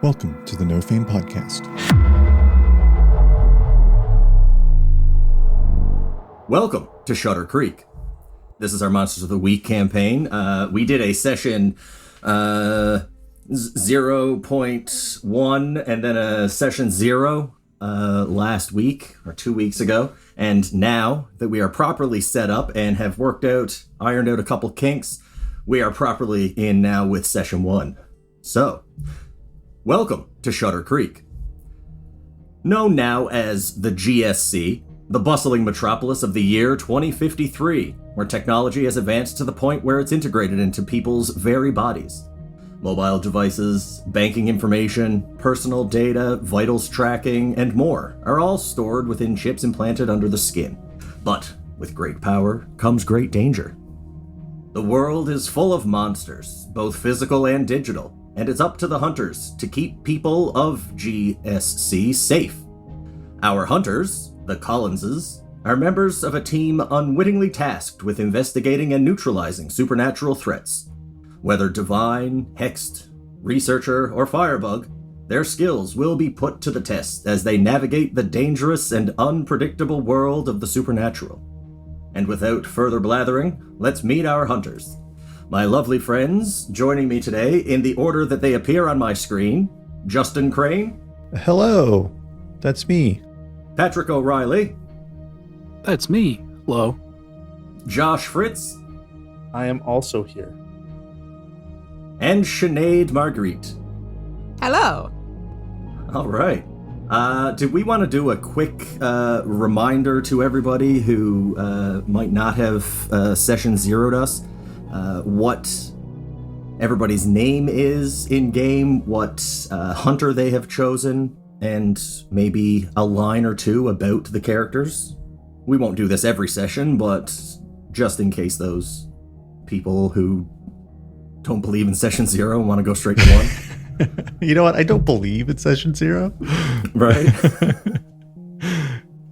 Welcome to the No Fame Podcast. Welcome to Shuttercreek. This is our Monsters of the Week campaign. We did a session 0.1 and then a session 0 last week or 2 weeks ago. And now that we are properly set up and have ironed out a couple kinks, we are properly in now with session 1. So, welcome to Shuttercreek. Known now as the GSC, the bustling metropolis of the year 2053, where technology has advanced to the point where it's integrated into people's very bodies. Mobile devices, banking information, personal data, vitals tracking, and more are all stored within chips implanted under the skin. But with great power comes great danger. The world is full of monsters, both physical and digital, and it's up to the hunters to keep people of GSC safe. Our hunters, the Colinses, are members of a team unwittingly tasked with investigating and neutralizing supernatural threats. Whether divine, hexed, researcher, or firebug, their skills will be put to the test as they navigate the dangerous and unpredictable world of the supernatural. And without further blathering, let's meet our hunters. My lovely friends, joining me today in the order that they appear on my screen, Justin Crane. Hello, that's me. Patrick O'Reilly. That's me. Hello. Josh Fritz. I am also here. And Sinéad Marguerite. Hello. All right. Do we want to do a quick reminder to everybody who might not have session zeroed us, what everybody's name is in-game, what hunter they have chosen, and maybe a line or two about the characters? We won't do this every session, but just in case those people who don't believe in session 0 and want to go straight to 1. You know what? I don't believe in session 0. Right.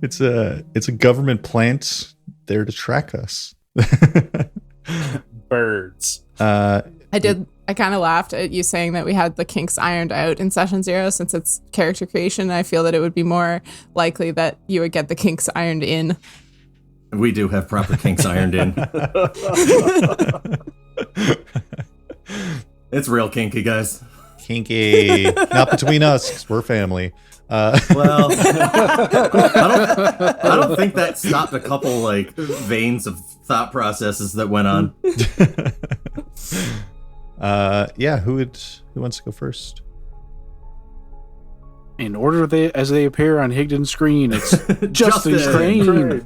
It's a government plant there to track us. Birds. I kind of laughed at you saying that we had the kinks ironed out in session 0 since it's character creation. I feel that it would be more likely that you would get the kinks ironed in. We do have proper kinks ironed in. It's real kinky, guys. Kinky. Not between us, 'cause we're family. Well, I don't think that stopped a couple veins of thought processes that went on. Yeah, who wants to go first? In order as they appear on Higdon's screen, it's Justin Crane.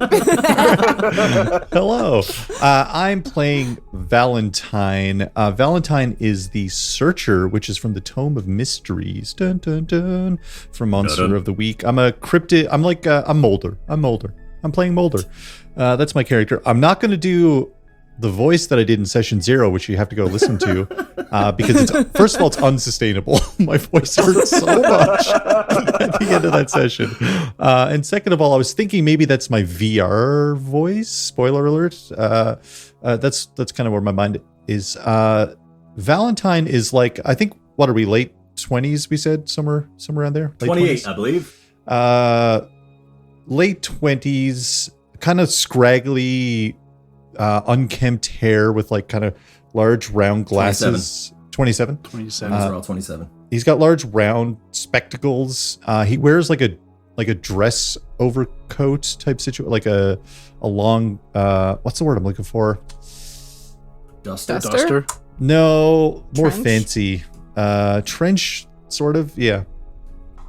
Hello. I'm playing Valentine. Valentine is the Searcher, which is from the Tome of Mysteries. Dun dun dun. From Monster of the Week. I'm a cryptid. I'm like I'm Mulder. I'm playing Mulder. That's my character. I'm not going to do the voice that I did in session 0, which you have to go listen to, because first of all, it's unsustainable. My voice hurts so much at the end of that session. And second of all, I was thinking maybe that's my VR voice. Spoiler alert. That's kind of where my mind is. Valentine is like, I think, what are we, late 20s? We said somewhere around there. Late 28, 20s? I believe. Late 20s, kind of scraggly. Unkempt hair with like kind of large round glasses. 27. 27. These are all 27. He's got large round spectacles. He wears like a dress overcoat type situation, like a long what's the word I'm looking for? Duster? No, more Trench? fancy. Trench, sort of. Yeah.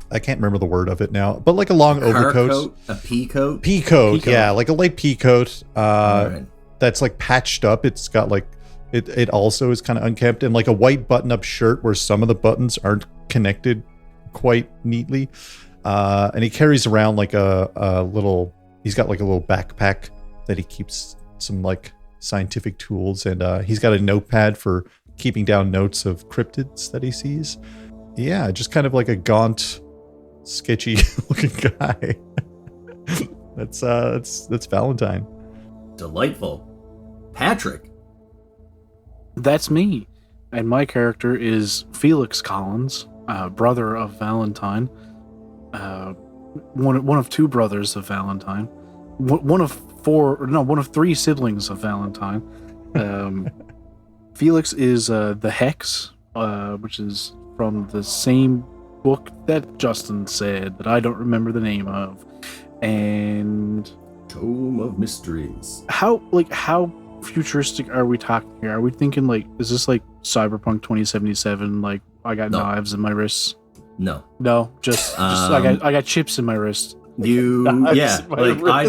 I can't remember the word of it now, but like a long overcoat. Coat, a pea coat? Pea coat, yeah, like a light pea coat. All right. That's like patched up. It's got like it also is kind of unkempt, and like a white button-up shirt where some of the buttons aren't connected quite neatly. And he carries around like a little. He's got like a little backpack that he keeps some like scientific tools, and he's got a notepad for keeping down notes of cryptids that he sees. Yeah, just kind of like a gaunt, sketchy looking guy. That's Valentine. Delightful. Patrick. That's me. And my character is Felix Colins. brother of Valentine, one of two brothers of Valentine, one of three siblings of Valentine. Felix is the Hex, which is from the same book that Justin said that I don't remember the name of, and Tome of Mysteries. How futuristic are we talking here? Are we thinking like, is this like Cyberpunk 2077? Like I got knives in my wrists? No, just I got chips in my wrist. I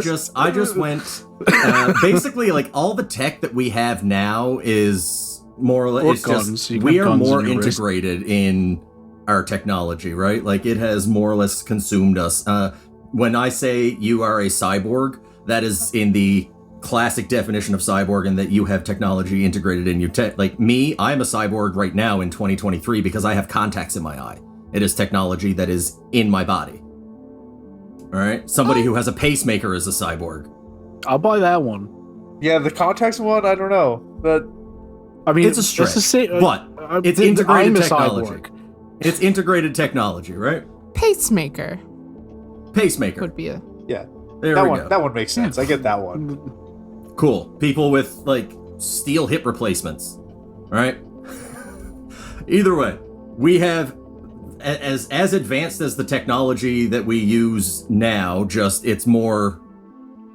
just went. Basically, like all the tech that we have now is more or less. We are more integrated in our technology, right? Like it has more or less consumed us. When I say you are a cyborg, that is in the classic definition of cyborg, and that you have technology integrated in your like me, I'm a cyborg right now in 2023 because I have contacts in my eye. It is technology that is in my body. All right, somebody who has a pacemaker is a cyborg. I'll buy that one. Yeah, the contacts one, I don't know, but I mean, it's a stretch. But it's integrated technology. It's integrated technology, right? Pacemaker would be a that one makes sense. I get that one. Cool. People with like steel hip replacements, right? Either way, we have as advanced as the technology that we use now. Just it's more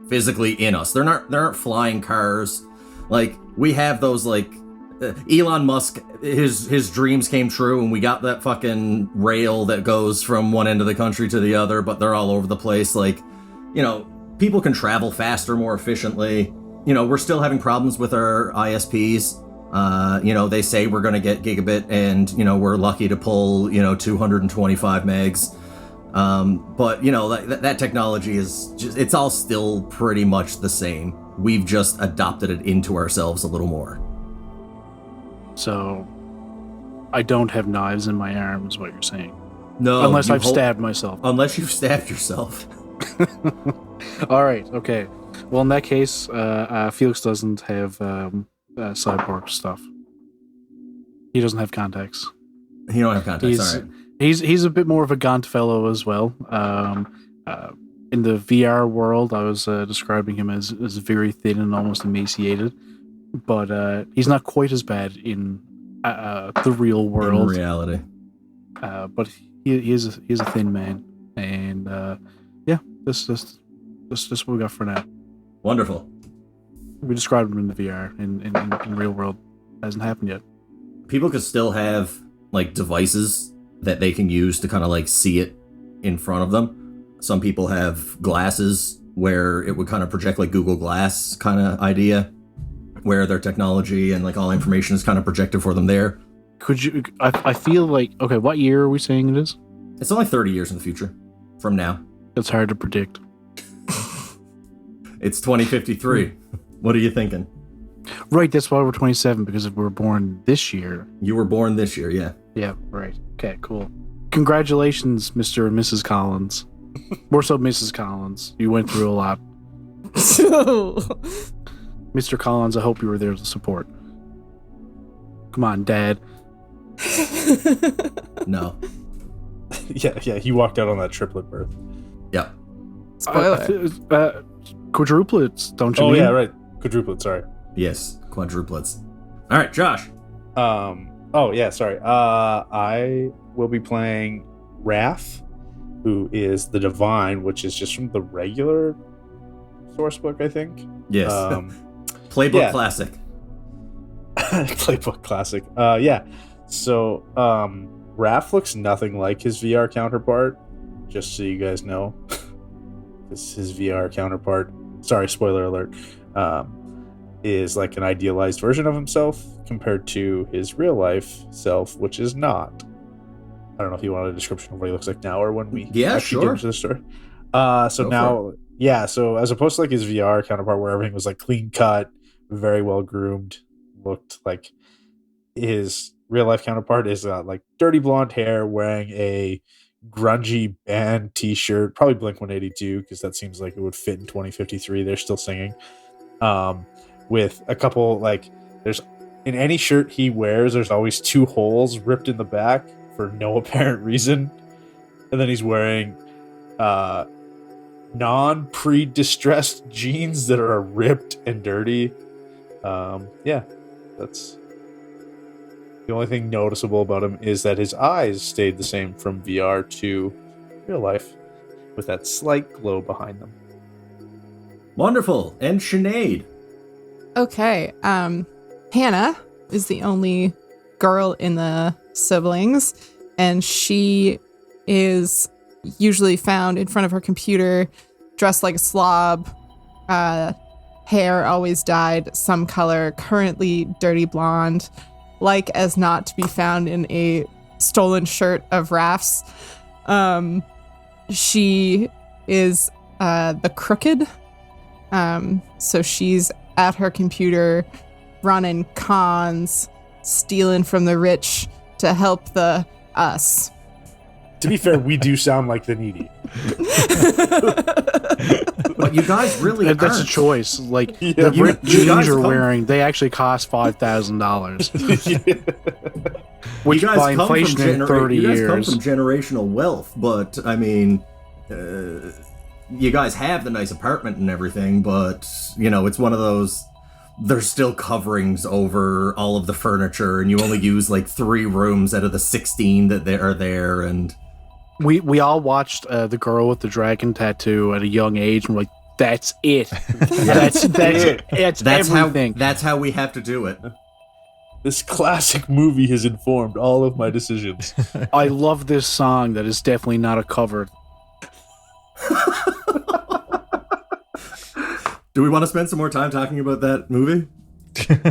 physically in us. There aren't flying cars. Like we have those like Elon Musk. His dreams came true, and we got that fucking rail that goes from one end of the country to the other. But they're all over the place. Like, you know, people can travel faster, more efficiently. You know, we're still having problems with our ISPs. You know, they say we're going to get gigabit, and, you know, we're lucky to pull, 225 megs. But, you know, that technology is just, it's all still pretty much the same. We've just adopted it into ourselves a little more. So, I don't have knives in my arms, is what you're saying. No. Unless I've stabbed myself. Unless you've stabbed yourself. All right, okay. Well, in that case, Felix doesn't have cyborg stuff. He doesn't have contacts. He don't have contacts. All right. He's a bit more of a gaunt fellow as well. In the VR world, I was describing him as very thin and almost emaciated, but he's not quite as bad in the real world. In reality. But he is a thin man, and this what we got for now. Wonderful. We described him in the VR. In real world, hasn't happened yet. People could still have like devices that they can use to kind of like see it in front of them. Some people have glasses where it would kind of project like Google Glass kind of idea, where their technology and like all information is kind of projected for them there. Could you? I feel like, okay, what year are we saying it is? It's only 30 years in the future from now. It's hard to predict. It's 2053. What are you thinking? Right, that's why we're 27, because if we were born this year. You were born this year, yeah. Yeah, right. Okay, cool. Congratulations, Mr. and Mrs. Collins. More so Mrs. Collins. You went through a lot. Mr. Collins, I hope you were there to support. Come on, Dad. No. Yeah, he walked out on that triplet birth. Yep. Spoiler. Quadruplets, don't you mean? Oh, yeah, right. Quadruplets, sorry. Yes, quadruplets. All right, Josh. Oh, yeah, sorry. I will be playing Raph, who is the Divine, which is just from the regular source book, I think. Yes. Playbook classic. Playbook classic. Yeah. So, Raph looks nothing like his VR counterpart, just so you guys know. His VR counterpart, sorry, spoiler alert, is like an idealized version of himself compared to his real life self, which is not. I don't know if you want a description of what he looks like now or when we actually get into the story. So as opposed to like his VR counterpart where everything was like clean cut, very well groomed, looked like, his real life counterpart is like dirty blonde hair, wearing a grungy band t-shirt, probably Blink-182, because that seems like it would fit in 2053. They're still singing. With a couple, like, there's in any shirt he wears, there's always 2 holes ripped in the back for no apparent reason. And then he's wearing non-pre-distressed jeans that are ripped and dirty. Yeah, that's the only thing noticeable about him, is that his eyes stayed the same from VR to real life, with that slight glow behind them. Wonderful. And Sinead. Okay. Hannah is the only girl in the siblings, and she is usually found in front of her computer, dressed like a slob, hair always dyed some color, currently dirty blonde, like as not to be found in a stolen shirt of Raph's. She is the crooked. So she's at her computer running cons, stealing from the rich to help the us. To be fair, we do sound like the needy. But you guys really That's aren't. a choice. Like, Yeah. the You ripped jeans guys you're come- wearing, they actually cost $5,000. Which you guys by come from inflation in 30 you guys years. come from generational wealth, but I mean, you guys have the nice apartment and everything, but you know, it's one of those. There's still coverings over all of the furniture, and you only use like 3 rooms out of the 16 that they are there. And We all watched The Girl with the Dragon Tattoo at a young age, and we're like, that's it. That's everything. That's how we have to do it. This classic movie has informed all of my decisions. I love this song that is definitely not a cover. Do we want to spend some more time talking about that movie?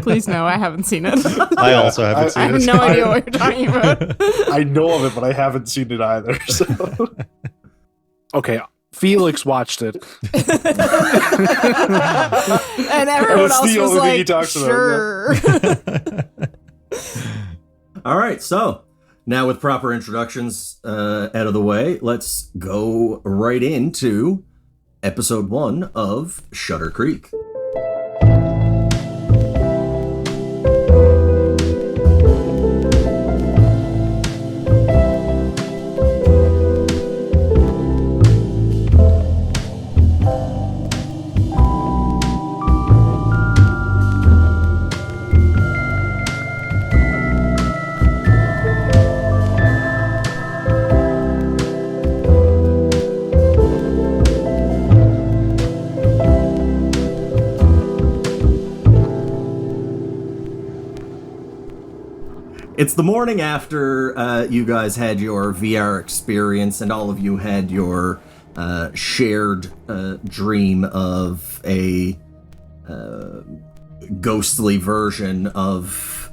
Please no, I haven't seen it. I also haven't I seen have it. no idea what you're talking about. I know of it, but I haven't seen it either. So. Okay, Felix watched it. And everyone That's else the was only thing he like, talks about, sure. All right, so now with proper introductions out of the way, let's go right into episode 1 of Shuttercreek. It's the morning after you guys had your VR experience, and all of you had your shared dream of a ghostly version of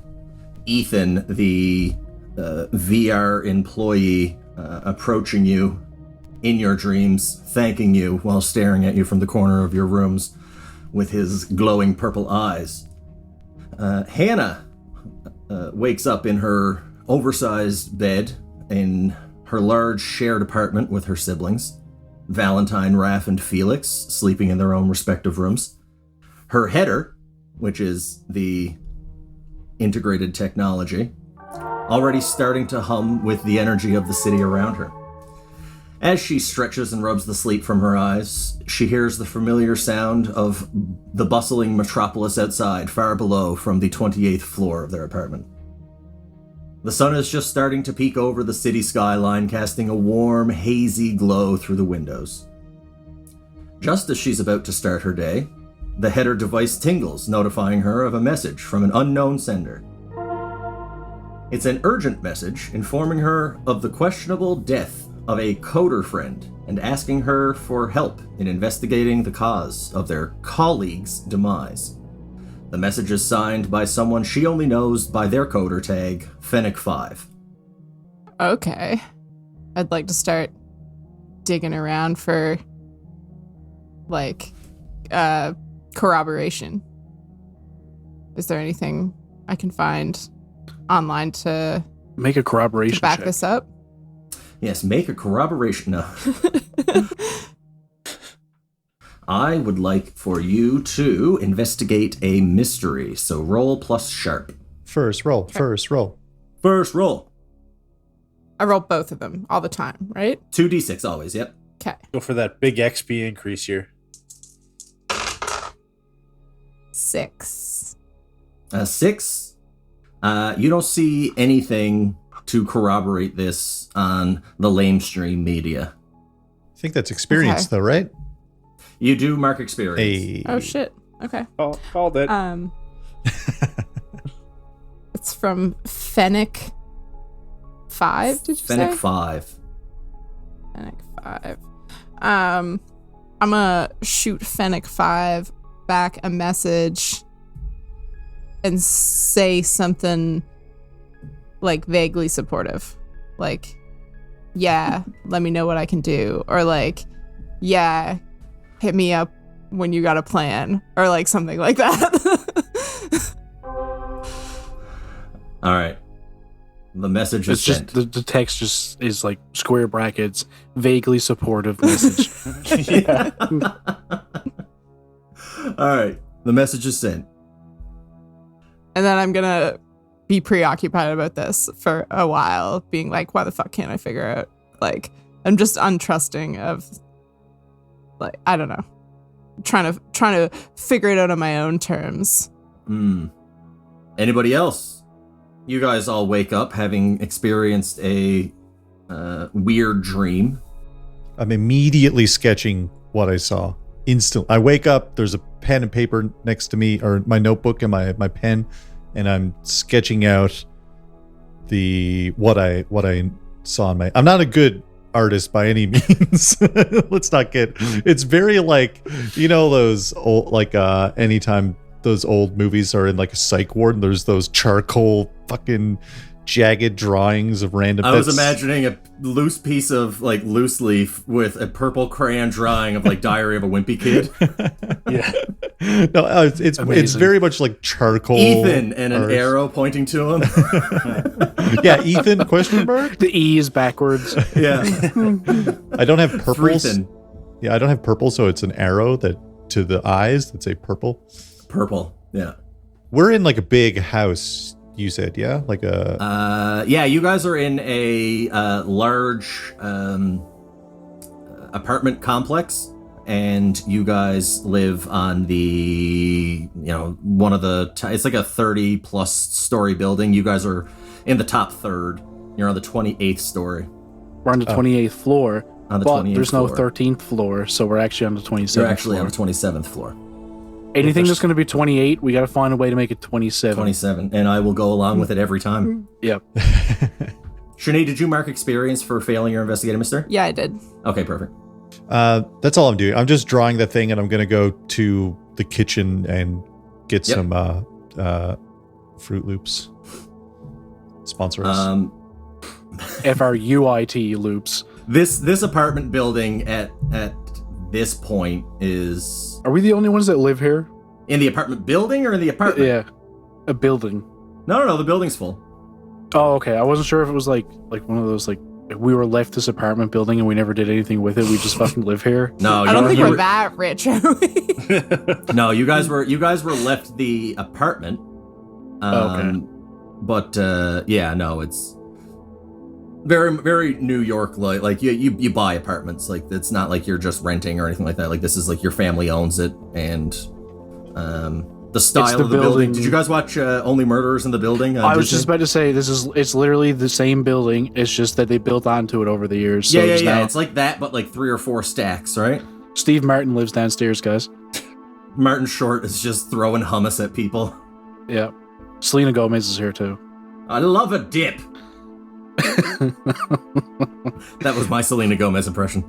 Ethan, the VR employee, approaching you in your dreams, thanking you while staring at you from the corner of your rooms with his glowing purple eyes. Hannah wakes up in her oversized bed in her large shared apartment with her siblings, Valentine, Raph, and Felix, sleeping in their own respective rooms. Her header, which is the integrated technology, already starting to hum with the energy of the city around her. As she stretches and rubs the sleep from her eyes, she hears the familiar sound of the bustling metropolis outside, far below from the 28th floor of their apartment. The sun is just starting to peek over the city skyline, casting a warm, hazy glow through the windows. Just as she's about to start her day, the header device tingles, notifying her of a message from an unknown sender. It's an urgent message informing her of the questionable death of a coder friend and asking her for help in investigating the cause of their colleague's demise. The message is signed by someone she only knows by their coder tag, Fennec5. Okay. I'd like to start digging around for, like, corroboration. Is there anything I can find online to Make a corroboration back check. this up? Yes, make a corroboration. No. I would like for you to investigate a mystery. So roll plus sharp. First roll. First roll. I roll both of them all the time, right? 2d6 always, yep. Okay. Go for that big XP increase here. 6. 6. You don't see anything to corroborate this on the lamestream media. I think that's experience, though, right? You do mark experience. Hey. Oh shit. Okay. Called it. It's from Fennec 5, did you Fennec say? 5. Fennec 5. I'm gonna shoot Fennec 5 back a message and say something like vaguely supportive. Like, yeah, let me know what I can do. Or like, yeah, hit me up when you got a plan. Or like something like that. All right. The message is It's sent. just the text just is like square brackets, vaguely supportive message. Yeah. All right. The message is sent. And then I'm gonna be preoccupied about this for a while, being like, why the fuck can't I figure out? Like, I'm just untrusting of, like, I don't know, trying to figure it out on my own terms. Anybody else? You guys all wake up having experienced a weird dream. I'm immediately sketching what I saw. I wake up, there's a pen and paper next to me, or my notebook and my pen, and I'm sketching out what I saw in my. I'm not a good artist by any means. Let's not get. It's very like, those old, like anytime those old movies are in like a psych ward and there's those charcoal fucking jagged drawings of random. I was imagining a loose piece of like loose leaf with a purple crayon drawing of like Diary of a Wimpy Kid. Yeah. No, it's very much like charcoal. Ethan and an art. arrow pointing to him. Yeah, Ethan question mark. The E is backwards. Yeah. I don't have purples. Ethan. Yeah, I don't have purple, so it's an arrow that to the eyes that say purple. Purple. Yeah. We're in like a big house. You said, yeah, like a. Yeah, you guys are in a large apartment complex, and you guys live on the, one of the. It's like a 30+ story building. You guys are in the top third. You're on the 28th story. We're on the 28th floor, On the but 28th there's no floor. 13th floor, so we're actually on the 27th You're actually floor. on the 27th floor. Anything that's going to be 28, we got to find a way to make it 27. 27, and I will go along with it every time. Yep. Sinead, did you mark experience for failing your investigative mystery? Yeah, I did. Okay, perfect. That's all I'm doing. I'm just drawing the thing, and I'm gonna go to the kitchen and get some Fruit Loops. Sponsor us. FRUIT loops. This apartment building at this point is Are we the only ones that live here? in the apartment building or in the apartment? Yeah. A building. No, the building's full. Oh, okay. I wasn't sure if it was like one of those like we were left this apartment building and we never did anything with it. We just fucking live here. No, I don't think you we're were- that rich, are we? No, you guys were left the apartment. Okay. But yeah, no, it's very, very New York like you buy apartments. Like it's not like you're just renting or anything like that. Like this is like your family owns it, and the style of the building. Did you guys watch Only Murderers in the Building? I was just about to say it's literally the same building. It's just that they built onto it over the years. So Yeah. now It's like that, but like 3 or 4 stacks, right? Steve Martin lives downstairs, guys. Martin Short is just throwing hummus at people. Yeah. Selena Gomez is here too. I love a dip. That was my Selena Gomez impression.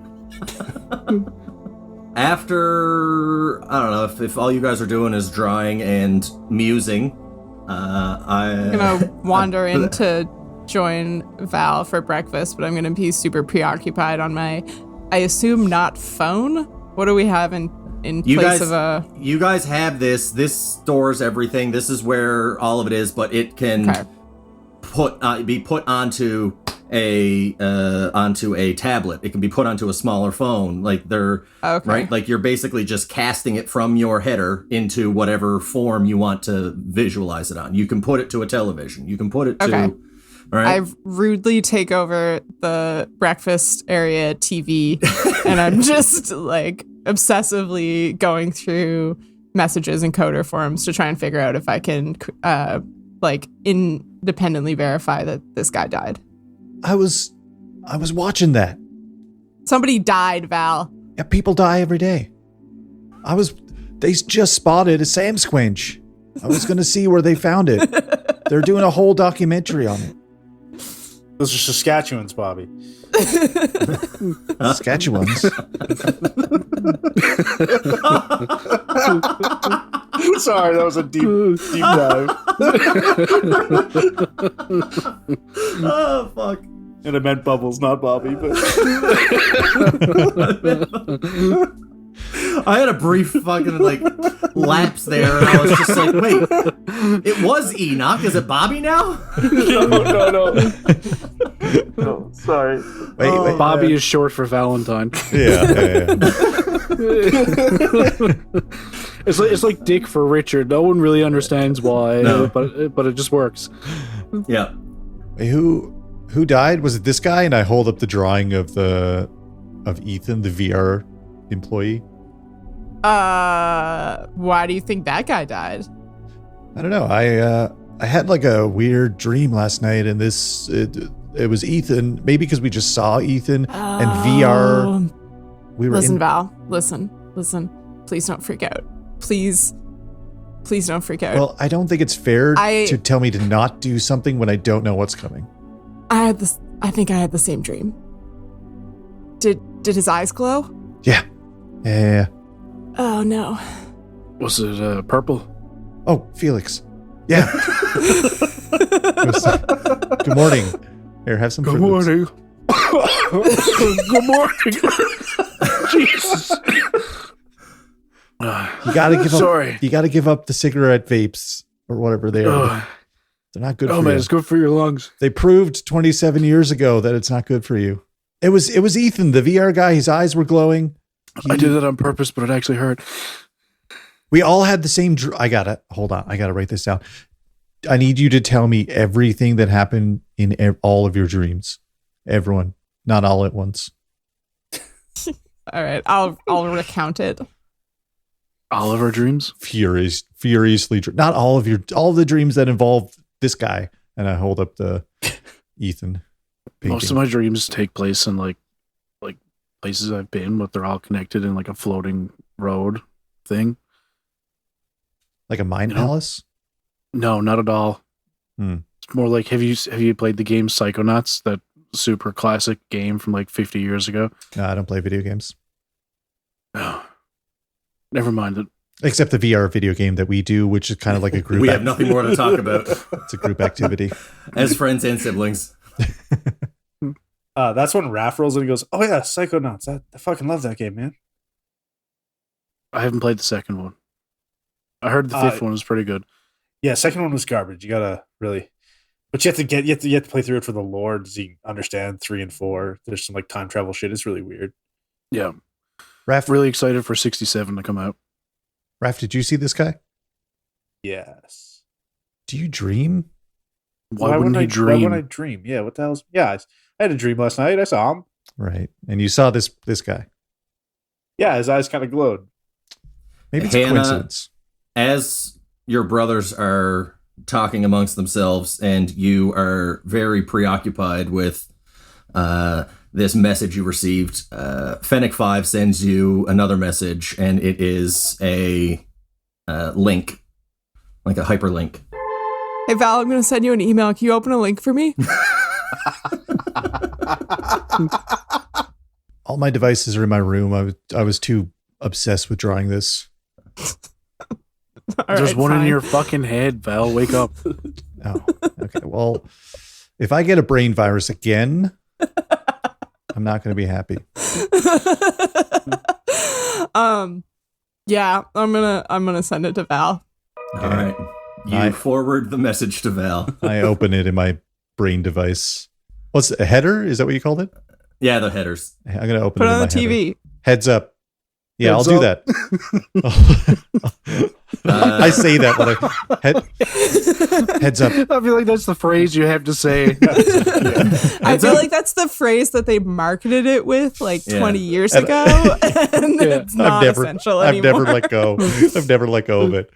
After, I don't know, if all you guys are doing is drawing and musing, I'm gonna wander in to join Val for breakfast, but I'm gonna be super preoccupied on my, I assume not phone? What do we have in place of a... You guys have this stores everything. This is where all of it is, but it can be put onto a tablet. It can be put onto a smaller phone. Like they're right. Like you're basically just casting it from your header into whatever form you want to visualize it on. You can put it to a television. You can put it All right. I rudely take over the breakfast area TV, and I'm just like obsessively going through messages and coder forums to try and figure out if I can like independently verify that this guy died. I was watching that. Somebody died, Val. Yeah, people die every day. They just spotted a Sam Squinch. I was going to see where they found it. They're doing a whole documentary on it. Those are Saskatchewans, Bobby. Saskatchewans. Sorry, that was a deep dive. Oh, fuck. And I meant Bubbles, not Bobby. But I had a brief fucking like lapse there, and I was just like, wait, it was Enoch. Is it Bobby now? No, sorry. Wait. Bobby is short for Valentine. Yeah. It's like Dick for Richard. No one really understands why, No. but it just works. Yeah. Wait, who died? Was it this guy? And I hold up the drawing of Ethan, the VR employee. Why do you think that guy died? I don't know. I had like a weird dream last night, and it was Ethan. Maybe because we just saw Ethan and VR. We were Listen, Val. Listen. Please don't freak out. Please don't freak out. Well, I don't think it's fair to tell me to not do something when I don't know what's coming. I think I had the same dream. Did his eyes glow? Yeah. Oh no. Was it purple? Oh, Felix. Yeah. Good morning. Here, have some Good Fruit Loops. morning. Good morning. Jesus. You gotta give up. Sorry. You gotta give up the cigarette vapes or whatever they are. They're not good Oh for man, you. it's good for your lungs. They proved 27 years ago that it's not good for you. It was Ethan, the VR guy. His eyes were glowing. I did that on purpose, but it actually hurt. We all had the same. Hold on. I gotta write this down. I need you to tell me everything that happened in all of your dreams. Everyone, not all at once. All right, I'll recount it. Oliver dreams? Furiously. Not all of the dreams that involve this guy. And I hold up the Ethan painting. Most of my dreams take place in like places I've been, but they're all connected in like a floating road thing. Like a mind palace? No, not at all. Hmm. It's more like have you played the game Psychonauts, that super classic game from like 50 years ago? No, I don't play video games. Oh, never mind it. Except the VR video game that we do, which is kind of like a group. We have nothing more to talk about It's a group activity. as friends and siblings. that's when Raph rolls in and goes, "Oh yeah, Psychonauts! I fucking love that game, man." I haven't played the second one. I heard the fifth one was pretty good. Yeah, second one was garbage. You gotta really, but you have to play through it for the lore so you understand 3 and 4. There's some like time travel shit. It's really weird. Yeah, Raph, really excited for 67 to come out. Raph, did you see this guy? Yes. Do you dream? Why wouldn't he dream? Why wouldn't I dream? Yeah, what the hell's... Yeah, I had a dream last night. I saw him. Right. And you saw this guy. Yeah, his eyes kind of glowed. Maybe it's a Hannah, coincidence. As your brothers are talking amongst themselves and you are very preoccupied with this message you received, Fennec 5 sends you another message, and it is a link, like a hyperlink. Hey Val, I'm gonna send you an email. Can you open a link for me? All my devices are in my room. I was too obsessed with drawing this. All There's right, one fine. in your fucking head, Val. Wake up. Oh, okay. Well, if I get a brain virus again, I'm not going to be happy. Yeah, I'm gonna send it to Val. All right. You forward the message to Val. I open it in my brain device. What's a header? Is that what you called it? Yeah, the headers. I'm going to open Put it it in on my the TV. header. Heads up. Yeah, Heads I'll do that. I say that when heads up. I feel like that's the phrase you have to say. I feel like that's the phrase that they marketed it with like 20 years ago, and it's not essential anymore. I've never let go. I've never let go of it.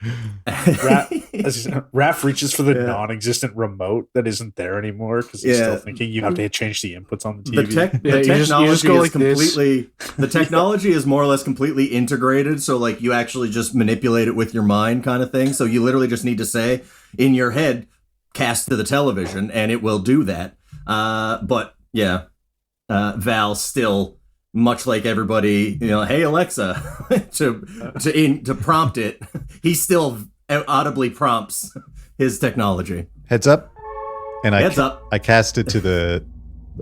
Raph reaches for the non-existent remote that isn't there anymore because he's still thinking you have to change the inputs on the TV. The technology is completely. The technology is more or less completely integrated. So like you actually just manipulate it with your mind, kind of thing. So you literally just need to say in your head, cast to the television, and it will do that. But yeah, Val still, much like everybody, hey Alexa, to prompt it, he still audibly prompts his technology. Heads up, and I cast it to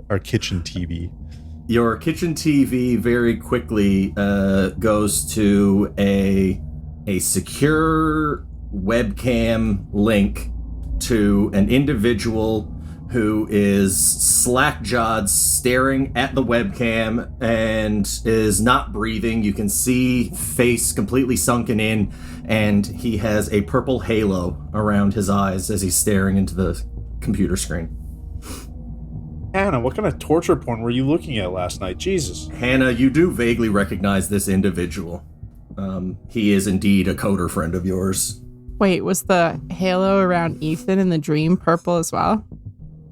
our kitchen TV. Your kitchen TV very quickly goes to a secure webcam link to an individual who is slack-jawed, staring at the webcam and is not breathing. You can see face completely sunken in, and he has a purple halo around his eyes as he's staring into the computer screen. Hannah, what kind of torture porn were you looking at last night? Jesus. Hannah, you do vaguely recognize this individual. He is indeed a coder friend of yours. Wait, was the halo around Ethan in the dream purple as well?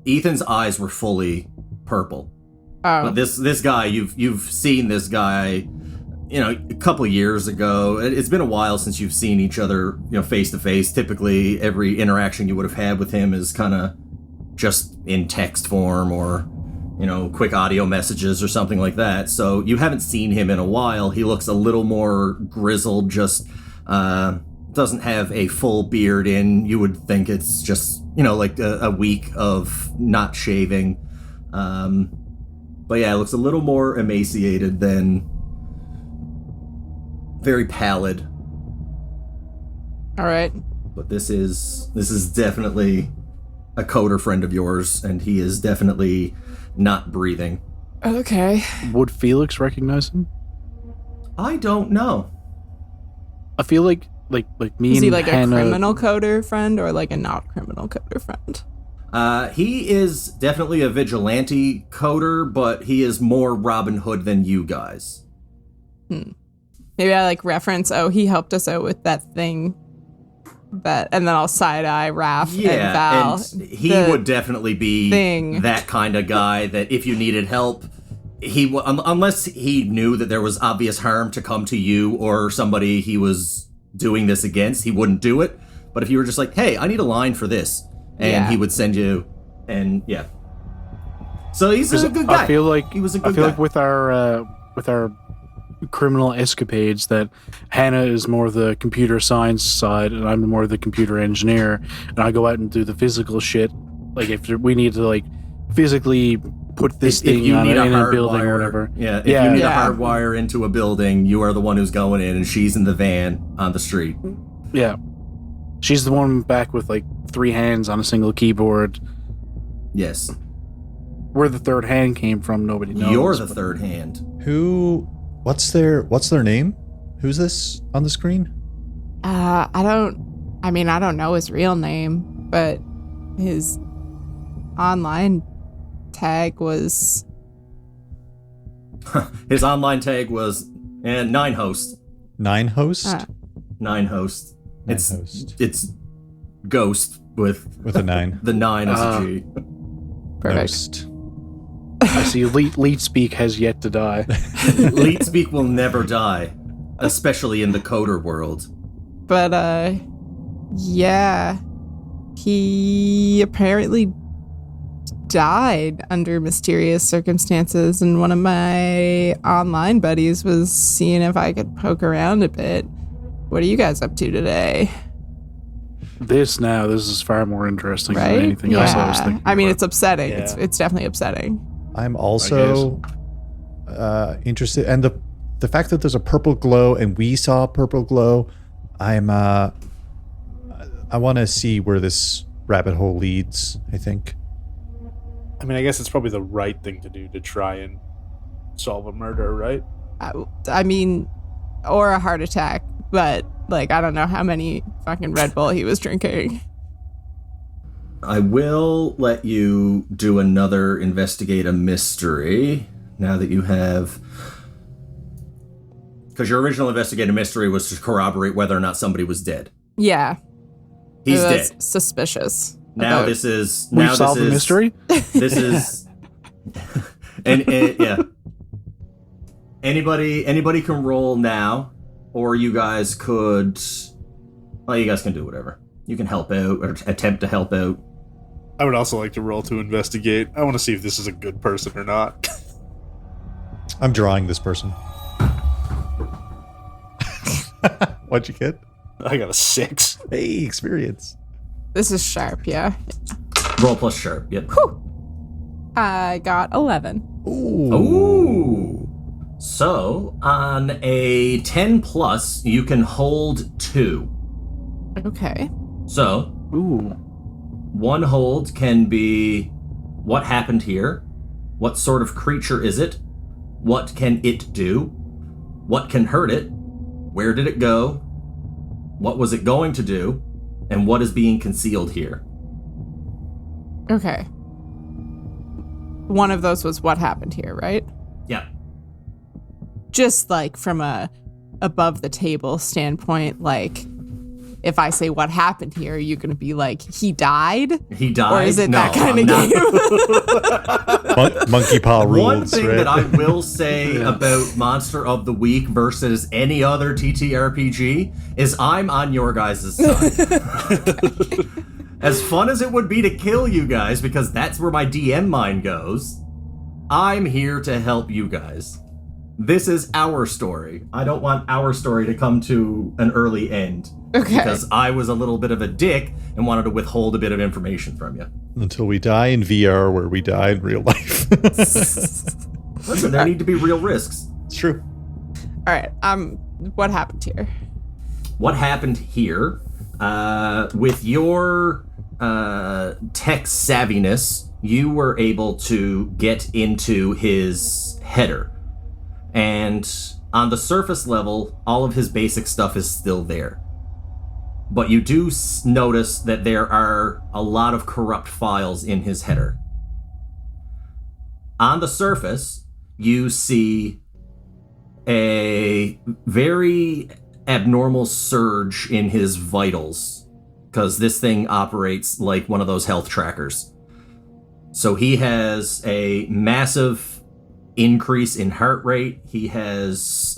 Ethan's eyes were fully purple. Oh. But this guy, you've seen this guy, a couple of years ago. It's been a while since you've seen each other, face to face. Typically, every interaction you would have had with him is kind of just in text form or, quick audio messages or something like that. So you haven't seen him in a while. He looks a little more grizzled, just doesn't have a full beard in. You would think it's just, like a week of not shaving. But yeah, it looks a little more emaciated than very pallid. All right. But this is definitely a coder friend of yours, and he is definitely not breathing. Okay. Would Felix recognize him? I don't know. I feel like me is and he like Hannah, a criminal coder friend or like a not criminal coder friend? He is definitely a vigilante coder, but he is more Robin Hood than you guys. Maybe I reference, he helped us out with that thing. And then I'll side-eye Raph and Val. And he would definitely be that kind of guy that if you needed help, unless he knew that there was obvious harm to come to you or somebody he was doing this against, he wouldn't do it. But if you were just like, hey, I need a line for this, and he would send you, and yeah. So he's a good guy. I feel like he was a good guy. guy. Like with our criminal escapades, that Hannah is more the computer science side and I'm more the computer engineer, and I go out and do the physical shit. Like if we need to physically put this thing in a building or whatever. Yeah, if you need a hard wire into a building, you are the one who's going in, and she's in the van on the street. Yeah. She's the one back with 3 hands on a single keyboard. Yes. Where the third hand came from, nobody knows. You're the third hand. What's their name? Who's this on the screen? I don't know his real name, but his online tag was... His online tag was 9host. 9host? 9host. It's ghost with a 9. The 9 is a G. Perfect. I see Leet Speak has yet to die. Leet Speak will never die, especially in the coder world. But, he apparently died under mysterious circumstances, and one of my online buddies was seeing if I could poke around a bit. What are you guys up to today? This is far more interesting than anything else I was thinking. I mean, it's upsetting. Yeah. It's definitely upsetting. I'm also interested, and the fact that there's a purple glow and we saw a purple glow, I want to see where this rabbit hole leads, I think. I mean, I guess it's probably the right thing to do to try and solve a murder, right? I mean, or a heart attack, but Like, I don't know how many fucking Red Bull he was drinking. I will let you do another investigate a mystery now that you have... Because your original investigate a mystery was to corroborate whether or not somebody was dead. Yeah. He's dead. Suspicious. Now this is... We've solved the mystery? This is... and yeah. Anybody can roll now, or you guys could... Well, you guys can do whatever. You can help out, or attempt to help out. I would also like to roll to investigate. I want to see if this is a good person or not. I'm drawing this person. What'd you get? I got a 6. Hey, experience. This is sharp, yeah. Roll plus sharp, yep. Whew. I got 11. Ooh. So, on a 10 plus, you can hold 2. Okay. So, Ooh. one hold can be what happened here, what sort of creature is it, what can it do, what can hurt it, where did it go, what was it going to do, and what is being concealed here. Okay. One of those was what happened here, right? Yeah. Just like from a above the table standpoint, like if I say what happened here, you're going to be like, he died? He died? Or is it No, that kind I'm of game? Monkey paw rules. One thing right? that I will say about Monster of the Week versus any other TTRPG is I'm on your guys' side. As fun as it would be to kill you guys, because that's where my DM mind goes, I'm here to help you guys. This is our story. I don't want our story to come to an early end. Okay. Because I was a little bit of a dick and wanted to withhold a bit of information from you. Until we die in VR where we die in real life. Listen, there need to be real risks. It's true. All right. What happened here? What happened here, with your tech savviness, you were able to get into his header. And on the surface level, all of his basic stuff is still there. But you do notice that there are a lot of corrupt files in his header. On the surface, you see a very abnormal surge in his vitals, because this thing operates like one of those health trackers. So he has a massive increase in heart rate. He has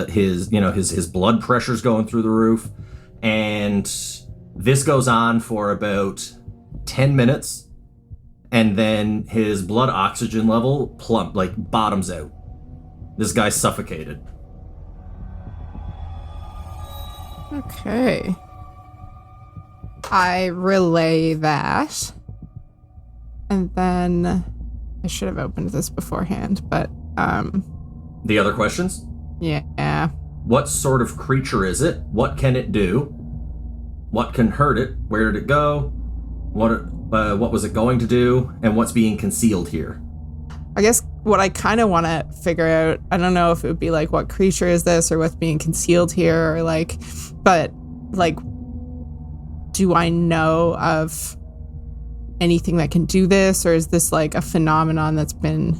his blood pressure's going through the roof. And this goes on for about 10 minutes, and then his blood oxygen level bottoms out. This guy's suffocated. Okay. I relay that. And then I should have opened this beforehand, but The other questions? yeah. What sort of creature is it? What can it do? What can hurt it? Where did it go? What was it going to do? And what's being concealed here? I guess what I kind of want to figure out, I don't know if it would be like, what creature is this, or what's being concealed here, or like, but like, do I know of anything that can do this, or is this like a phenomenon that's been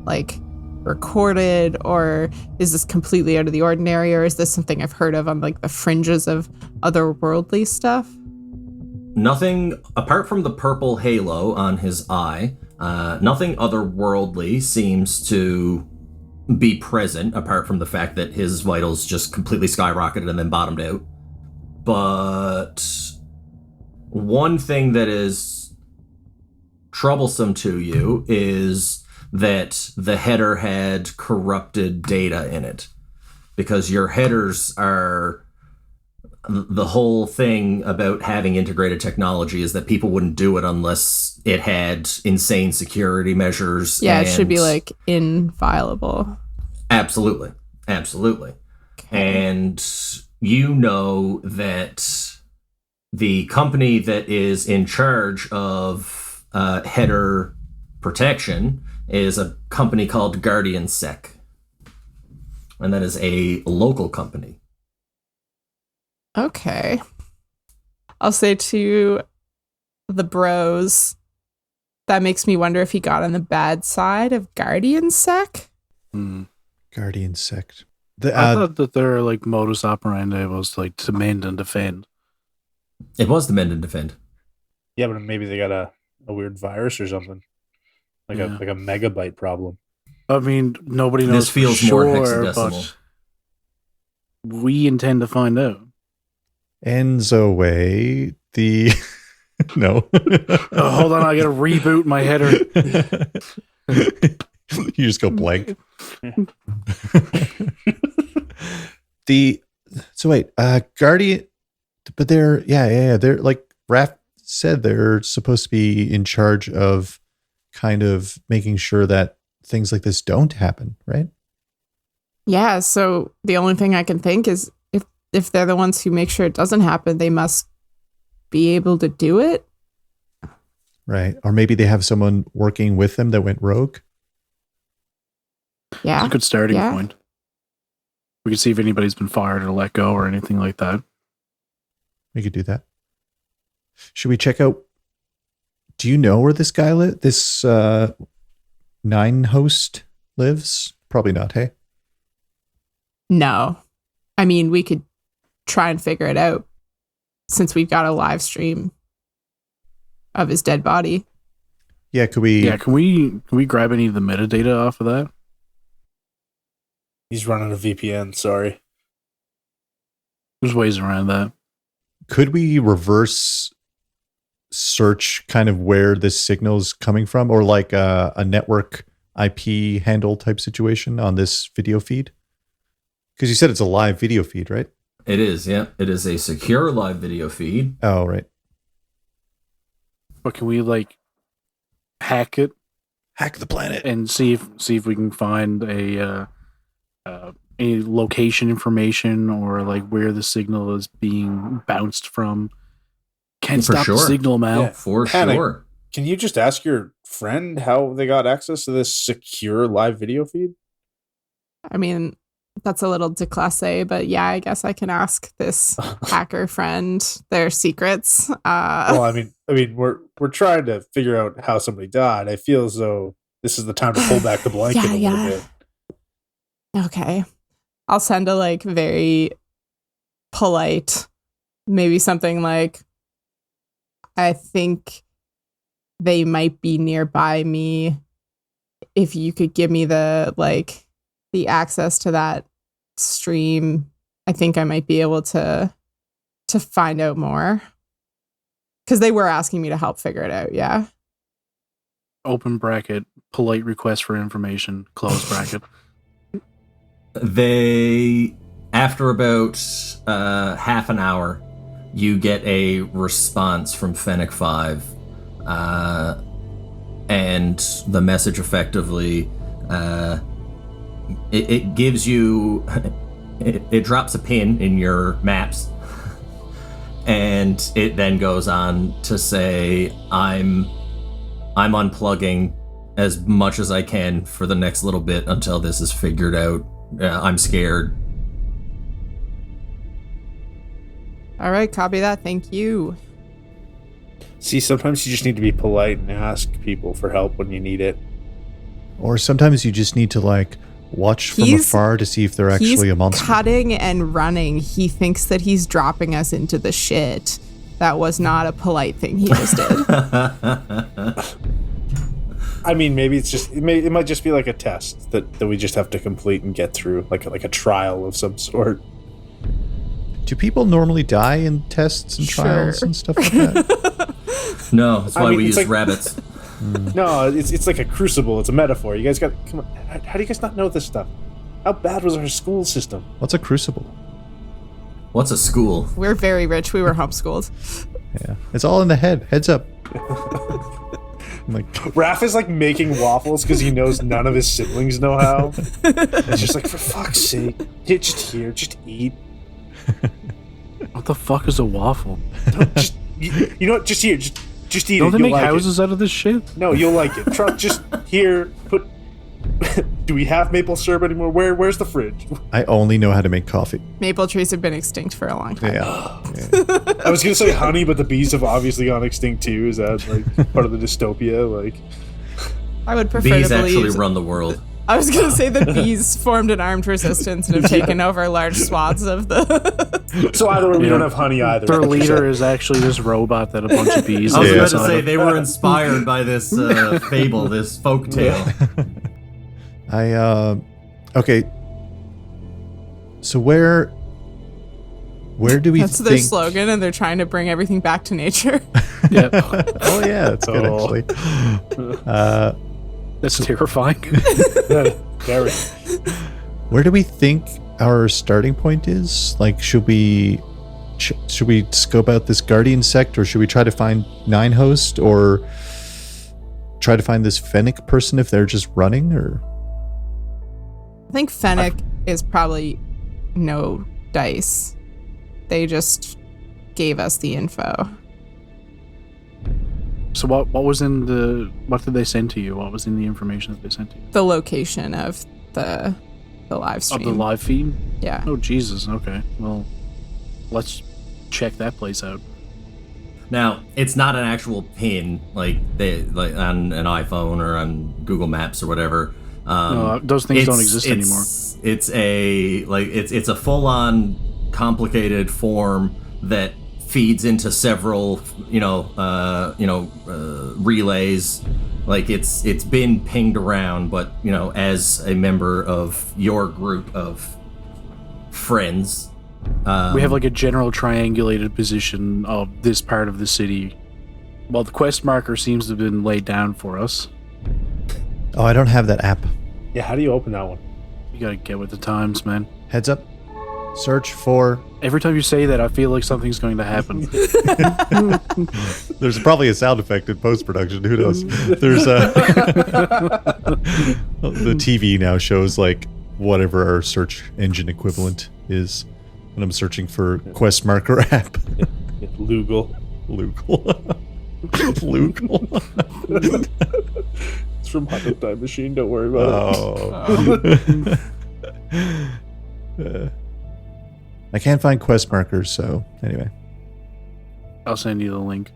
like recorded, or is this completely out of the ordinary, or is this something I've heard of on like the fringes of otherworldly stuff? Nothing apart from the purple halo on his eye. Nothing otherworldly seems to be present, apart from the fact that his vitals just completely skyrocketed and then bottomed out. But one thing that is troublesome to you is that the header had corrupted data in it, because your headers are... The whole thing about having integrated technology is that people wouldn't do it unless it had insane security measures. Yeah, it should be like inviolable. Absolutely. Okay. And you know that the company that is in charge of header protection is a company called Guardian Sec. And that is a local company. Okay. I'll say to the bros, that makes me wonder if he got on the bad side of Guardian Sec. Guardian Sect. I thought that their like modus operandi was like to mend and defend. It was the mend and defend. Yeah, but maybe they got a weird virus or something. Like a megabyte problem. I mean, nobody knows. This feels for more sure, hexadecimal. but we intend to find out. Enzo way the no. Oh, hold on, I gotta reboot my header. You just go blank. So wait, Guardian, but they're they're like Raph said, they're supposed to be in charge of kind of making sure that things like this don't happen, right? Yeah, so the only thing I can think is if they're the ones who make sure it doesn't happen, they must be able to do it. Right. Or maybe they have someone working with them that went rogue. Yeah. It's a good starting point. We can see if anybody's been fired or let go or anything like that. We could do that. Should we check out? Do you know where this guy lives? This 9 host lives? Probably not, hey? No. I mean, we could try and figure it out since we've got a live stream of his dead body. Yeah, could we? Yeah, can we grab any of the metadata off of that? He's running a VPN, sorry. There's ways around that. Could we reverse search kind of where this signal is coming from, or like a network IP handle type situation on this video feed? Because you said it's a live video feed, right? It is, yeah. It is a secure live video feed. Oh, right. But can we like hack it? Hack the planet and see if we can find a location information or like where the signal is being bounced from. Can't stop the signal, Mal. Yeah, for sure. Can you just ask your friend how they got access to this secure live video feed? I mean, that's a little déclassé, but yeah, I guess I can ask this hacker friend their secrets. Well, I mean, we're trying to figure out how somebody died. I feel as though this is the time to pull back the blanket a little bit. Okay. I'll send a like very polite, maybe something like, I think they might be nearby me. If you could give me the access to that stream, I think I might be able to find out more. Because they were asking me to help figure it out, yeah. Open bracket, polite request for information, close bracket. They, after about half an hour, you get a response from Fennec 5. And the message effectively, it gives you, it drops a pin in your maps, and it then goes on to say, I'm unplugging as much as I can for the next little bit until this is figured out. I'm scared. All right, copy that. Thank you. See, sometimes you just need to be polite and ask people for help when you need it. Or sometimes you just need to like watch from afar to see if they're actually a monster. He's cutting and running. He thinks that he's dropping us into the shit. That was not a polite thing he just did. I mean, maybe it might just be like a test that we just have to complete and get through, like a trial of some sort. Do people normally die in tests and trials and stuff like that? No, that's why we use rabbits. No, it's like a crucible. It's a metaphor. You guys got come on. How do you guys not know this stuff? How bad was our school system? What's a crucible? What's a school? We're very rich. We were homeschooled. Yeah, it's all in the head. Heads up. Raph is like making waffles because he knows none of his siblings know how. It's just like, for fuck's sake, just eat. What the fuck is a waffle? No, you know what? Just eat Don't it. they make houses out of this shit? No, you'll like it. Just here, put Do we have maple syrup anymore? Where's the fridge? I only know how to make coffee. Maple trees have been extinct for a long time. Yeah. I was gonna say honey, but the bees have obviously gone extinct too. Is that like part of the dystopia? Like, I would prefer Bees to believe. actually run the world. I was going to say the bees formed an armed resistance and have taken over large swaths of the. so either way, we don't have honey either. Their leader is actually this robot that a bunch of bees. I was Yeah. about to say they were inspired by this fable, this folk tale. Okay. So where do we That's their think... slogan, and they're trying to bring everything back to nature. Yeah, Oh yeah, that's good actually. that's terrifying. Very. Where do we think our starting point is? Like, should we scope out this guardian sect, or should we try to find Nine Host, or try to find this Fennec person if they're just running? Or I think Fennec is probably no dice. They just gave us the info. So what did they send to you? What was in the information that they sent to you? The location of the live stream. Of the live feed? Yeah. Oh Jesus, okay. Well, let's check that place out. Now, it's not an actual pin like on an iPhone or on Google Maps or whatever. No, those things don't exist anymore. It's a full-on complicated form that feeds into several relays. Like it's been pinged around, but as a member of your group of friends, We have like a general triangulated position of this part of the city. Well, the quest marker seems to have been laid down for us. oh, I don't have that app. Yeah, how do you open that one? You gotta get with the times, man. Heads up. Search for. Every time you say that, I feel like something's going to happen. There's probably a sound effect in post production. Who knows? There's a. The TV now shows like whatever our search engine equivalent is when I'm searching for quest marker app. Lugal. Lugal. Lugal. It's from Higdon Time Machine. Don't worry about Oh. I can't find quest markers, so anyway. I'll send you the link.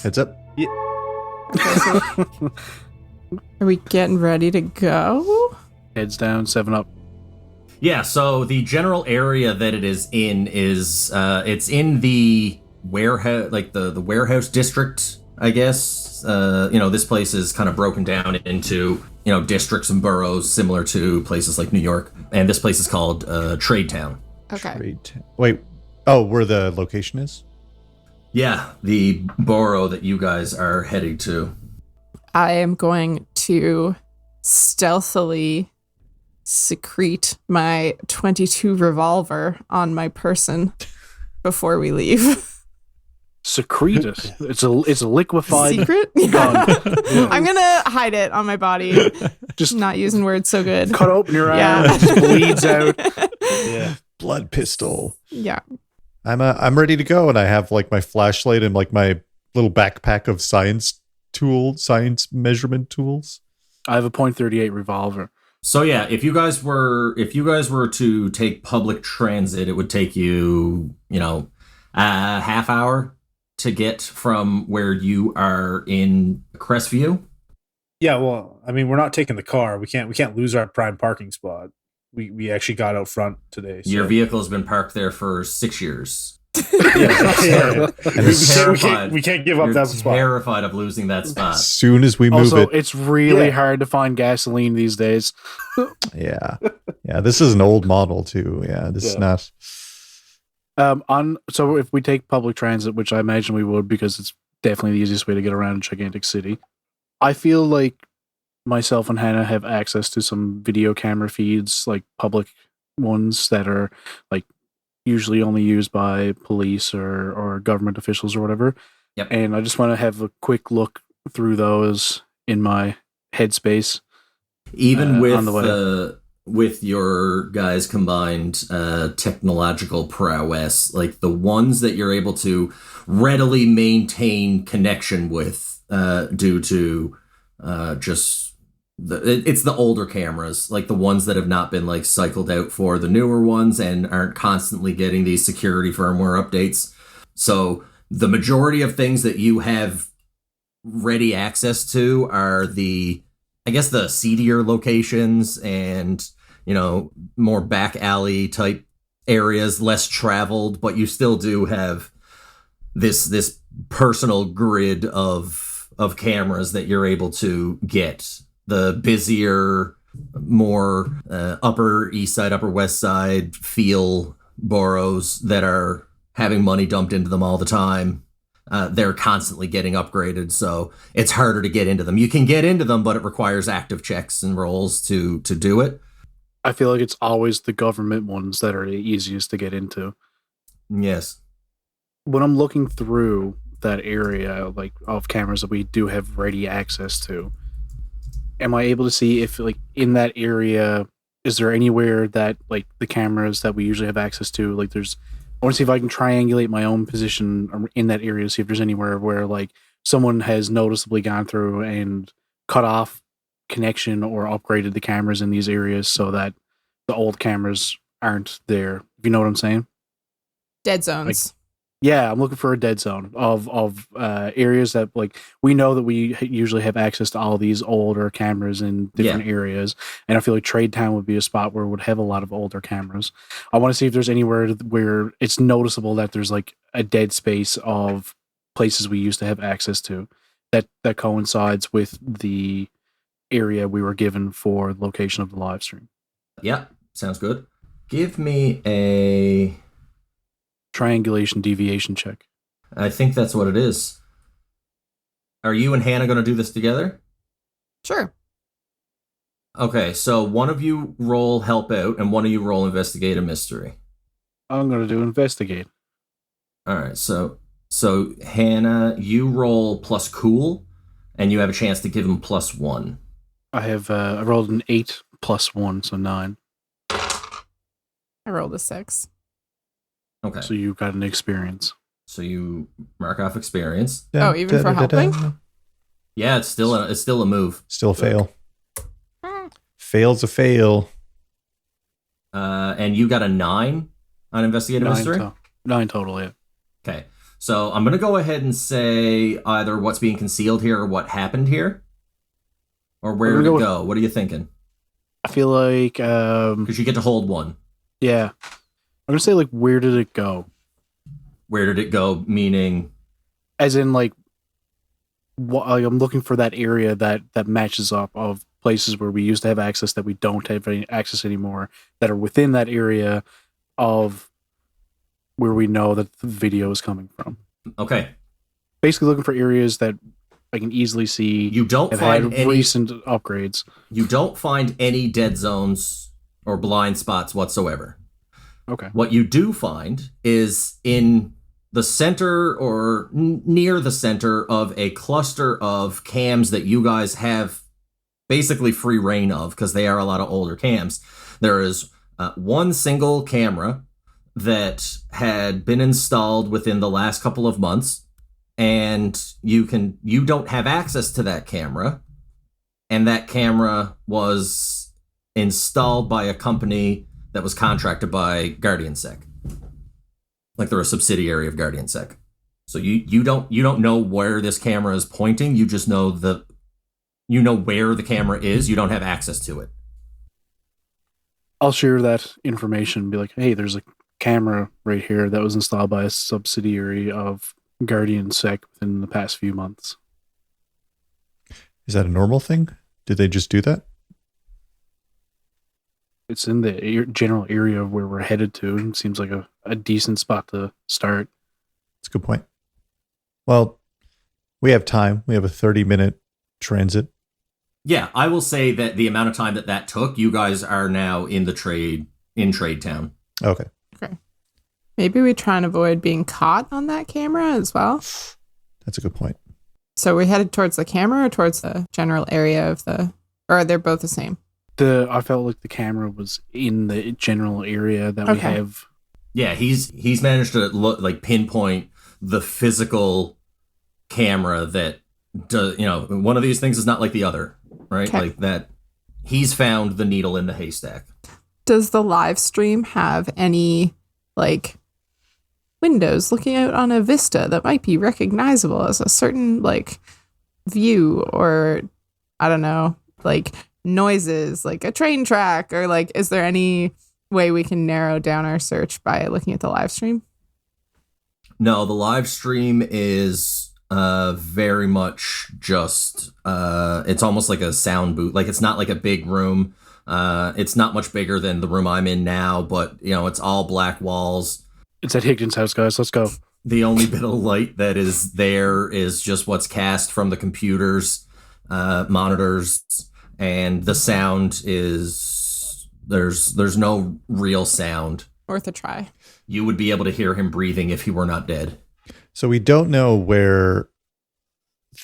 Heads up. Are we getting ready to go? Heads down, 7 up. Yeah, so the general area that it is in is it's in the warehouse, like the warehouse district, I guess. This place is kind of broken down into districts and boroughs similar to places like New York, and this place is called Trade Town. Okay. Wait. Oh, where the location is? Yeah, the borough that you guys are heading to. I am going to stealthily secrete my .22 revolver on my person before we leave. Secrete it. It's a liquefied Secret? gun. I'm gonna hide it on my body. Just not using words so good. Cut open your Yeah. arm. It just bleeds out. Yeah. Blood pistol. Yeah. I'm ready to go, and I have like my flashlight and like my little backpack of science measurement tools. I have a .38 revolver. So yeah, if you guys were to take public transit, it would take you, a half hour to get from where you are in Crestview. Yeah, well, I mean, we're not taking the car. We can't lose our prime parking spot. We actually got out front today. So. Your vehicle has been parked there for 6 years. Yeah. Terrified. We can't give up that spot. Terrified of losing that spot. As soon as we move Also, it. it's really hard to find gasoline these days. Yeah. Yeah, this is an old model too. Yeah, this is not. So if we take public transit, which I imagine we would because it's definitely the easiest way to get around a gigantic city, I feel like myself and Hannah have access to some video camera feeds, like public ones that are like usually only used by police or government officials or whatever. Yep. And I just want to have a quick look through those in my headspace. Even on the way. With your guys' combined technological prowess, like the ones that you're able to readily maintain connection with due to just it's the older cameras, like the ones that have not been like cycled out for the newer ones and aren't constantly getting these security firmware updates. So the majority of things that you have ready access to are the seedier locations and, more back alley type areas, less traveled, but you still do have this personal grid of cameras that you're able to get. The busier, more upper east side, upper west side feel boroughs that are having money dumped into them all the time. They're constantly getting upgraded, so it's harder to get into them. You can get into them, but it requires active checks and rolls to do it. I feel like it's always the government ones that are the easiest to get into. Yes. When I'm looking through that area, like, of cameras that we do have ready access to, am I able to see if, like, in that area, is there anywhere that, like, the cameras that we usually have access to, like, I want to see if I can triangulate my own position in that area, see if there's anywhere where, like, someone has noticeably gone through and cut off connection or upgraded the cameras in these areas so that the old cameras aren't there. If you know what I'm saying? Dead zones. Yeah, I'm looking for a dead zone of areas that, like, we know that we usually have access to all these older cameras in different areas, and I feel like Trade Town would be a spot where it would have a lot of older cameras. I want to see if there's anywhere where it's noticeable that there's, like, a dead space of places we used to have access to that coincides with the area we were given for the location of the live stream. Yeah, sounds good. Give me a triangulation deviation check. I think that's what it is. Are you and Hannah going to do this together? Sure. Okay, so one of you roll help out and one of you roll investigate a mystery. I'm going to do investigate. All right, so Hannah, you roll plus cool and you have a chance to give him +1. I rolled an 8 + 1, so 9. I rolled a 6. Okay. So you got an experience. So you mark off experience. Oh, even for helping? Yeah, it's still a move. Still a fail. Fail's a fail. And you got a 9 on investigative mystery? 9 total, yeah. Okay. So I'm going to go ahead and say either what's being concealed here or what happened here. Or where did it go? What are you thinking? I feel like... Because you get to hold one. Yeah. I'm going to say, like, where did it go? Where did it go, meaning? As in, like, I'm looking for that area that matches up of places where we used to have access that we don't have any access anymore, that are within that area of where we know that the video is coming from. Okay. Basically looking for areas that I can easily see. You don't find any recent upgrades. You don't find any dead zones or blind spots whatsoever. Okay. What you do find is in the center or near the center of a cluster of cams that you guys have basically free reign of, because they are a lot of older cams. There is one single camera that had been installed within the last couple of months, and you don't have access to that camera, and that camera was installed by a company that was contracted by GuardianSec. Like they're a subsidiary of GuardianSec. So you don't know where this camera is pointing, you just know where the camera is, you don't have access to it. I'll share that information and be like, hey, there's a camera right here that was installed by a subsidiary of GuardianSec within the past few months. Is that a normal thing? Did they just do that? It's in the general area of where we're headed to. It seems like a decent spot to start. That's a good point. Well, we have time. We have a 30-minute transit. Yeah, I will say that the amount of time that took, you guys are now in Trade Town. Okay. Maybe we try and avoid being caught on that camera as well. That's a good point. So we headed towards the camera or towards the general area of or they're both the same? I felt like the camera was in the general area that we have. Yeah, he's managed to pinpoint the physical camera that does, one of these things is not like the other. right? Okay. Like that. He's found the needle in the haystack. Does the live stream have any, like, windows looking out on a vista that might be recognizable as a certain, like, view, or, I don't know, like, noises, like a train track, or, like, is there any way we can narrow down our search by looking at the live stream? No, the live stream is very much just it's almost like a sound booth. Like, it's not like a big room. It's not much bigger than the room I'm in now, but it's all black walls. It's at Higdon's house, guys. Let's go. The only bit of light that is there is just what's cast from the computers, monitors, and the sound is there's no real sound. Worth a try. You would be able to hear him breathing if he were not dead. So we don't know where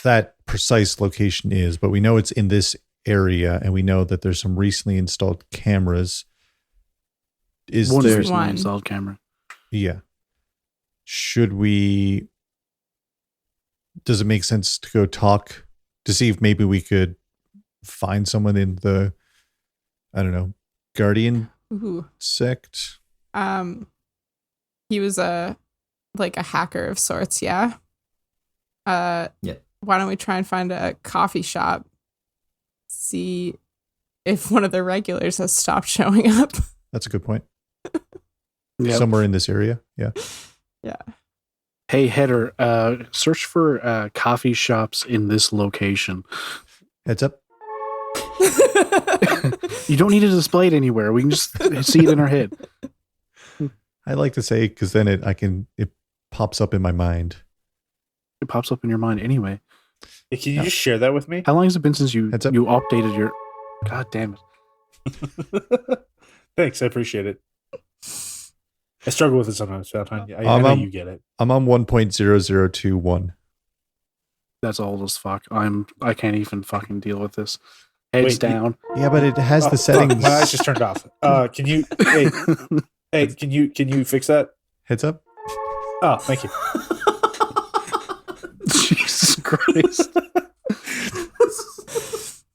that precise location is, but we know it's in this area, and we know that there's some recently installed cameras. One there? recently installed camera. Yeah. Should we? Does it make sense to go talk to see if maybe we could find someone in the, I don't know, Guardian sect? He was a hacker of sorts, yeah. Yeah. Why don't we try and find a coffee shop? See if one of the regulars has stopped showing up. That's a good point. Yep. Somewhere in this area. Yeah. Yeah. Hey, Header, search for coffee shops in this location. Heads up. You don't need to display it anywhere. We can just see it in our head. I like to say, because then it pops up in my mind. It pops up in your mind anyway. Hey, can you just share that with me? How long has it been since you Heads up. updated your... God damn it. Thanks, I appreciate it. I struggle with it sometimes, Valentine. I know you get it. I'm on 1.0021. That's old as fuck. I can't even fucking deal with this. Heads down. Yeah, but it has the Fuck, settings. my eyes just turned off. Can you? Hey, can you fix that? Heads up. Oh, thank you. Jesus Christ.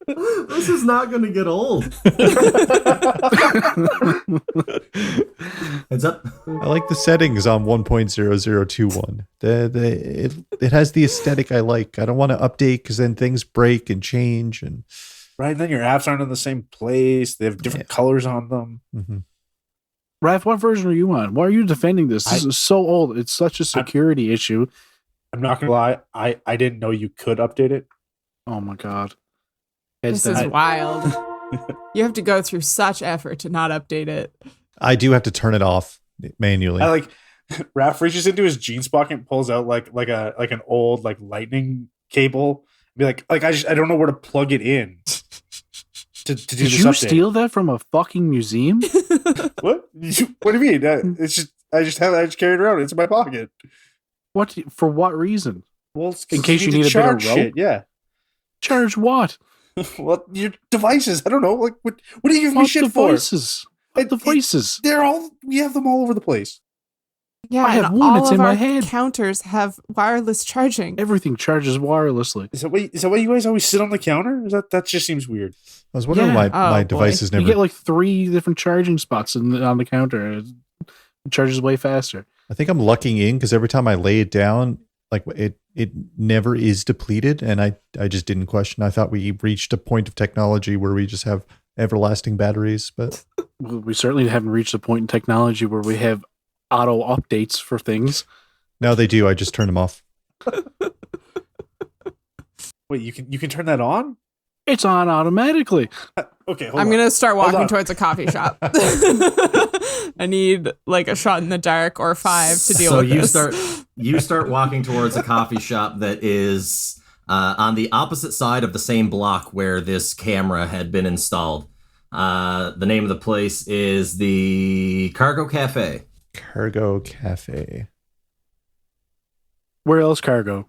This is not going to get old. Heads up. I like the settings on 1.0021. It has the aesthetic I like. I don't want to update because then things break and change. And Right, and then your apps aren't in the same place. They have different colors on them. mm-hmm. Raph, what version are you on? Why are you defending this? This is so old. It's such a security issue. I'm not gonna lie. I didn't know you could update it. Oh my god. This is wild. You have to go through such effort to not update it. I do have to turn it off manually. I like Raph reaches into his jeans pocket and pulls out like an old like lightning cable. Be like I don't know where to plug it in to do Did this you update. steal that from a fucking museum? What? What do you mean? It's just I just carry it around. It's in my pocket. What? For what reason? Well, In case you to need a bit of charge rope? shit, yeah. Charge what? Well, your devices. I don't know. Like what do you give me What shit devices? What It- devices? we have them all over the place. Yeah, I have and one, all it's of in my our head. counters have wireless charging. Everything charges wirelessly. Is that why you guys always sit on the counter? That just seems weird. I was wondering Yeah. why my Oh, devices You never. get like 3 different charging spots on the counter. It charges way faster. I think I'm lucking in because every time I lay it down, like it never is depleted, and I just didn't question. I thought we reached a point of technology where we just have everlasting batteries, but Well, we certainly haven't reached a point in technology where we have auto updates for things. now they do. I just turn them off. Wait, you can turn that on? It's on automatically. Okay, hold I'm on. going to start walking on. towards a coffee shop. I need like a shot in the dark or 5 to deal with this. You start walking towards a coffee shop that is on the opposite side of the same block where this camera had been installed. The name of the place is the Cargo Cafe. Cargo Cafe. Where else cargo?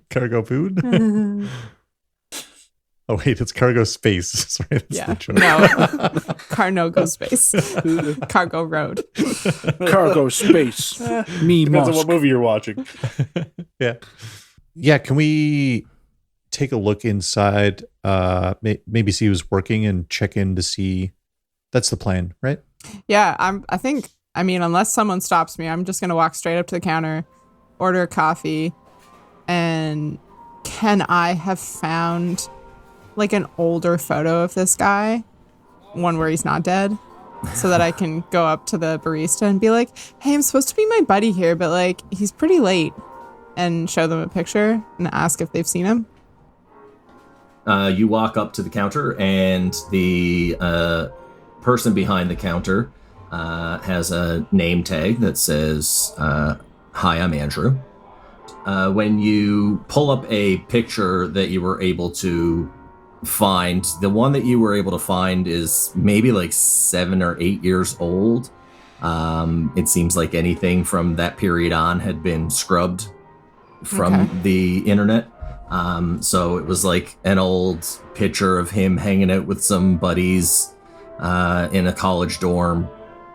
Cargo food? Oh wait, it's cargo space. Sorry, that's Yeah, the joke. no. Carnogo space. Cargo road. Cargo space. Me Depends on Musk. what movie you're watching. Yeah. Can we take a look inside, maybe see who's working and check in to see. That's the plan, right? Yeah, I mean, unless someone stops me, I'm just going to walk straight up to the counter, order a coffee, and can I have found like an older photo of this guy? One where he's not dead? So that I can go up to the barista and be like, hey, I'm supposed to be my buddy here, but like, he's pretty late. And show them a picture and ask if they've seen him. You walk up to the counter, and the person behind the counter has a name tag that says, hi, I'm Andrew. When you pull up a picture that you were able to find, the one that you were able to find is maybe like 7 or 8 years old. It seems like anything from that period on had been scrubbed from the internet. So it was like an old picture of him hanging out with some buddies in a college dorm.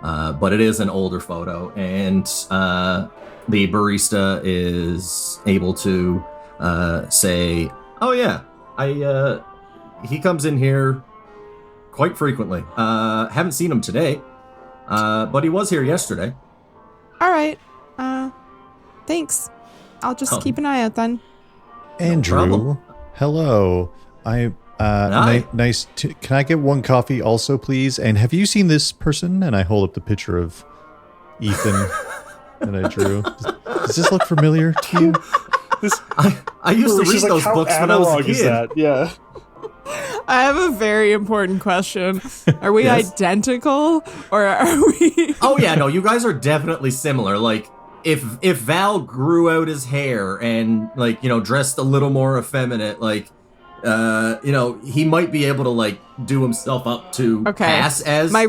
But it is an older photo, and the barista is able to say, oh yeah, he comes in here quite frequently. Haven't seen him today, but he was here yesterday. All right. Thanks. I'll just keep an eye out then. Andrew, hello. Nice. Can I get one coffee also, please? And have you seen this person? And I hold up the picture of Ethan that I drew. Does this look familiar to you? I used to read those books when I was a kid. Yeah. I have a very important question. Are we identical, or are we? Oh yeah, no, you guys are definitely similar. Like, if Val grew out his hair and, like, dressed a little more effeminate, like, he might be able to, like, do himself up to pass as my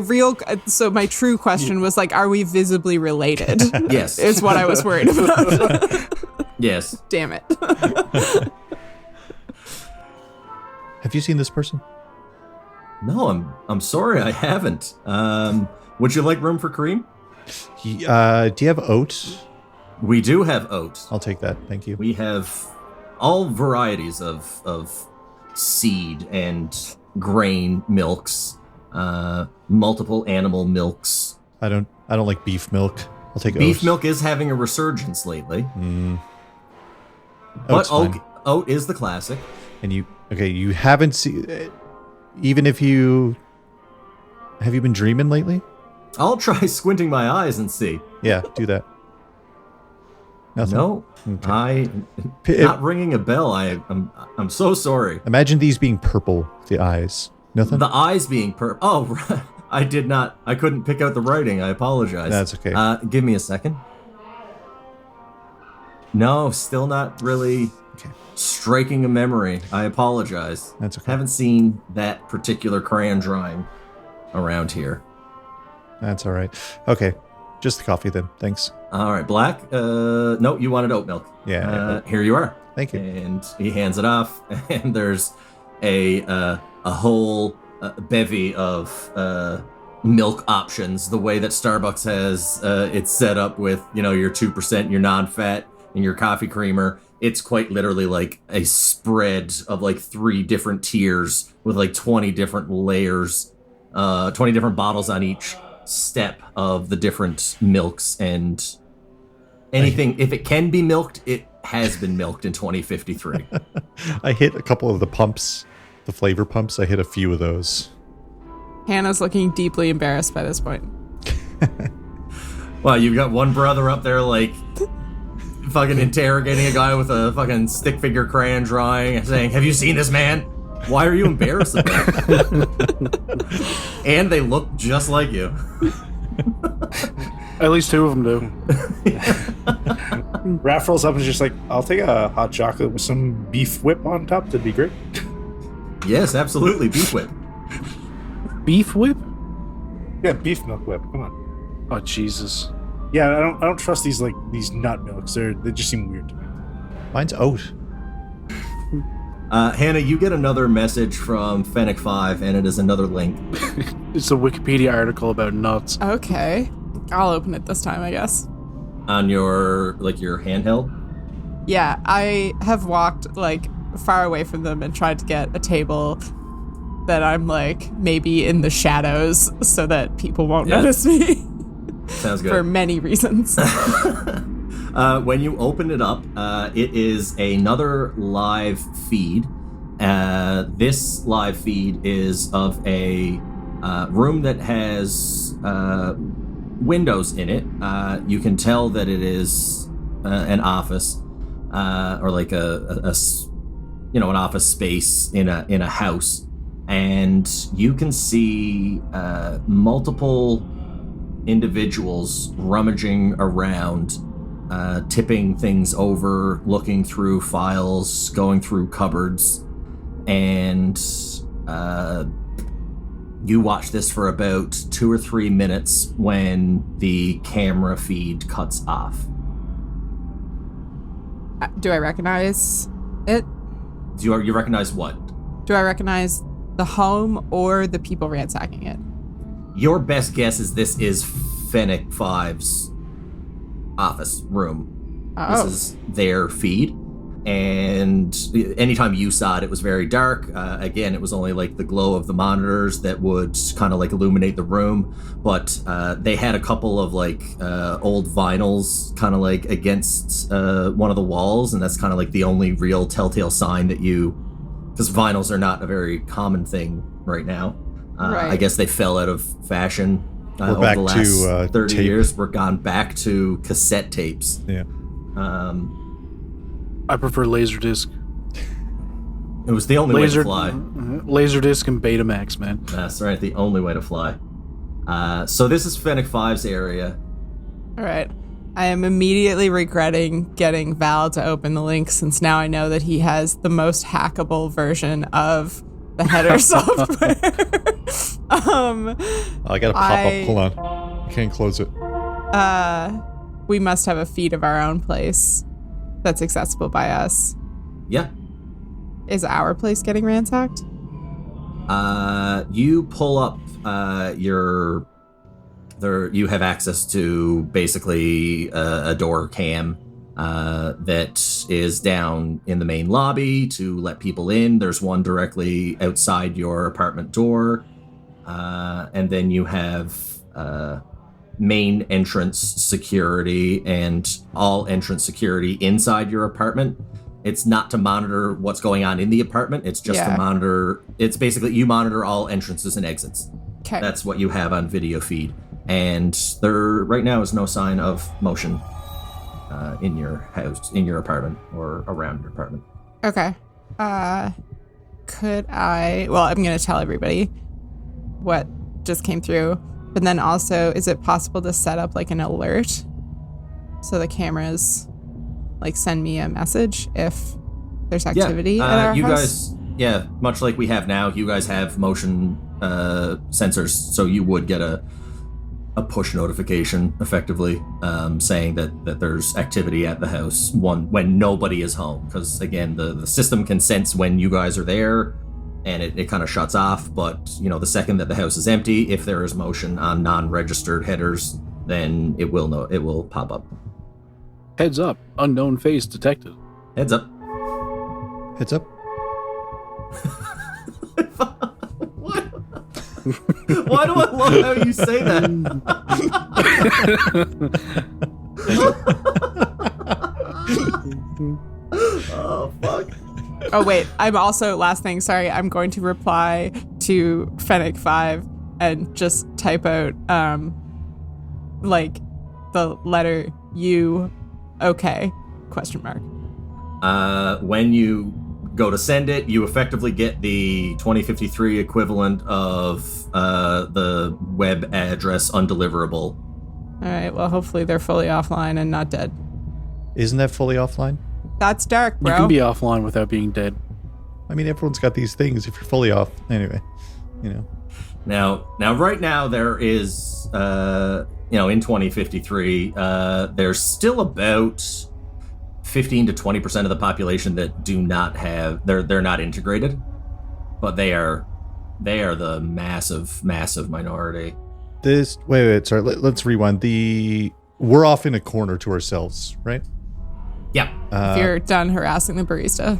true question was, like, are we visibly related? Yes, is what I was worried about. Yes. Damn it. Have you seen this person? No, I'm sorry, I haven't. Would you like room for cream? Do you have oat? We do have oat. I'll take that. Thank you. We have all varieties of seed and grain milks, multiple animal milks. I don't like beef milk. I'll take beef milk is having a resurgence lately. But oat is the classic. And you haven't seen, even if have you been dreaming lately? I'll try squinting my eyes and see. Yeah, do that. Nothing? No, okay. Not ringing a bell. I'm so sorry. Imagine these being purple, the eyes. Nothing? The eyes being purple. Oh, I did not. I couldn't pick out the writing. I apologize. That's okay. Give me a second. No, still not really striking a memory. I apologize. That's okay. Haven't seen that particular crayon drawing around here. That's all right. Okay. Just the coffee then. Thanks. All right, Black. No, you wanted oat milk. Yeah. Here you are. Thank you. And he hands it off, and there's a whole bevy of milk options. The way that Starbucks has it's set up with, your 2%, your non-fat, and your coffee creamer. It's quite literally like a spread of like 3 different tiers with like 20 different layers, 20 different bottles on each step of the different milks, and anything, if it can be milked, it has been milked in 2053. I hit a couple of the pumps, the flavor pumps. I hit a few of those. Hannah's looking deeply embarrassed by this point. Well, you've got one brother up there like fucking interrogating a guy with a fucking stick figure crayon drawing and saying, have you seen this man? Why are you embarrassed of them? And they look just like you. At least 2 of them do. Raph rolls up and is just like, I'll take a hot chocolate with some beef whip on top. That'd be great. Yes, absolutely. Beef whip. Beef whip? Yeah, beef milk whip. Come on. Oh, Jesus. Yeah, I don't trust these nut milks. They just seem weird to me. Mine's oat. Hannah, you get another message from Fennec 5, and it is another link. It's a Wikipedia article about nuts. Okay. I'll open it this time, I guess. On your handheld? Yeah, I have walked, far away from them and try to get a table that I'm like maybe in the shadows so that people won't notice me. Sounds good. For many reasons. When you open it up, it is another live feed. This live feed is of a room that has windows in it. You can tell that it is an office, or like an office space in a house, and you can see multiple individuals rummaging around, tipping things over, looking through files, going through cupboards, and you watch this for about 2 or 3 minutes when the camera feed cuts off. Do I recognize it? You recognize what? Do I recognize the home or the people ransacking it? Your best guess is this is Fennec 5's office room. Oh. This is their feed. And anytime you saw it, it was very dark. Again, it was only like the glow of the monitors that would kind of like illuminate the room. But they had a couple of like old vinyls kind of like against one of the walls. And that's kind of like the only real telltale sign that because vinyls are not a very common thing right now. Right. I guess they fell out of fashion We're over back the last to 30 tape. years. We're gone back to cassette tapes. Yeah. I prefer Laserdisc. It was the only way to fly. Laserdisc and Betamax, man. That's right, the only way to fly. So this is Fennec 5's area. All right. I am immediately regretting getting Val to open the link since now I know that he has the most hackable version of the header software. I gotta pop up. Hold on. I can't close it. We must have a feed of our own place that's accessible by us. Yeah. Is our place getting ransacked? You pull up you have access to basically a door cam that is down in the main lobby to let people in. There's one directly outside your apartment door. And then you have main entrance security and all entrance security inside your apartment. It's not to monitor what's going on in the apartment. It's just to monitor. It's basically you monitor all entrances and exits. Okay. That's what you have on video feed. And there right now is no sign of motion in your house, in your apartment, or around your apartment. Okay. Could I... Well, I'm going to tell everybody what just came through. But then also, is it possible to set up like an alert so the cameras like send me a message if there's activity at our you house? guys, much like we have now, you guys have motion sensors, so you would get a push notification effectively saying that there's activity at the house when nobody is home, because again the system can sense when you guys are there and it kind of shuts off, but the second that the house is empty, if there is motion on non-registered headers, then it will pop up. Heads up, unknown face detected. Heads up. Heads up. What? Why do I love how you say that? Oh, fuck. Oh, wait. I'm also, last thing, sorry, I'm going to reply to Fennec 5 and just type out, like, the letter U, okay, question mark. When you go to send it, you effectively get the 2053 equivalent of the web address undeliverable. All right, well, hopefully they're fully offline and not dead. Isn't that fully offline? That's dark, bro. You can be offline without being dead. I mean, everyone's got these things. If you're fully off, anyway, Now, right now there is, in 2053, there's still about 15 to 20% of the population that do not have, they're not integrated, but they are the massive minority. Wait, sorry. Let's rewind. We're off in a corner to ourselves, right? Yeah. If you're done harassing the barista.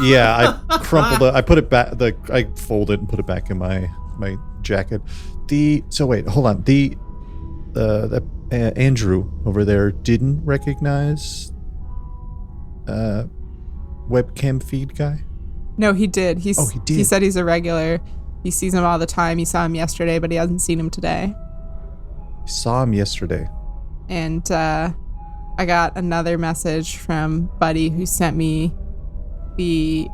Yeah, I crumpled it. I put it back. I folded it and put it back in my jacket. So wait, hold on. The Andrew over there didn't recognize webcam feed guy. No, he did. He did. He said he's a regular. He sees him all the time. He saw him yesterday, but he hasn't seen him today. Saw him yesterday. And I got another message from Buddy who sent me the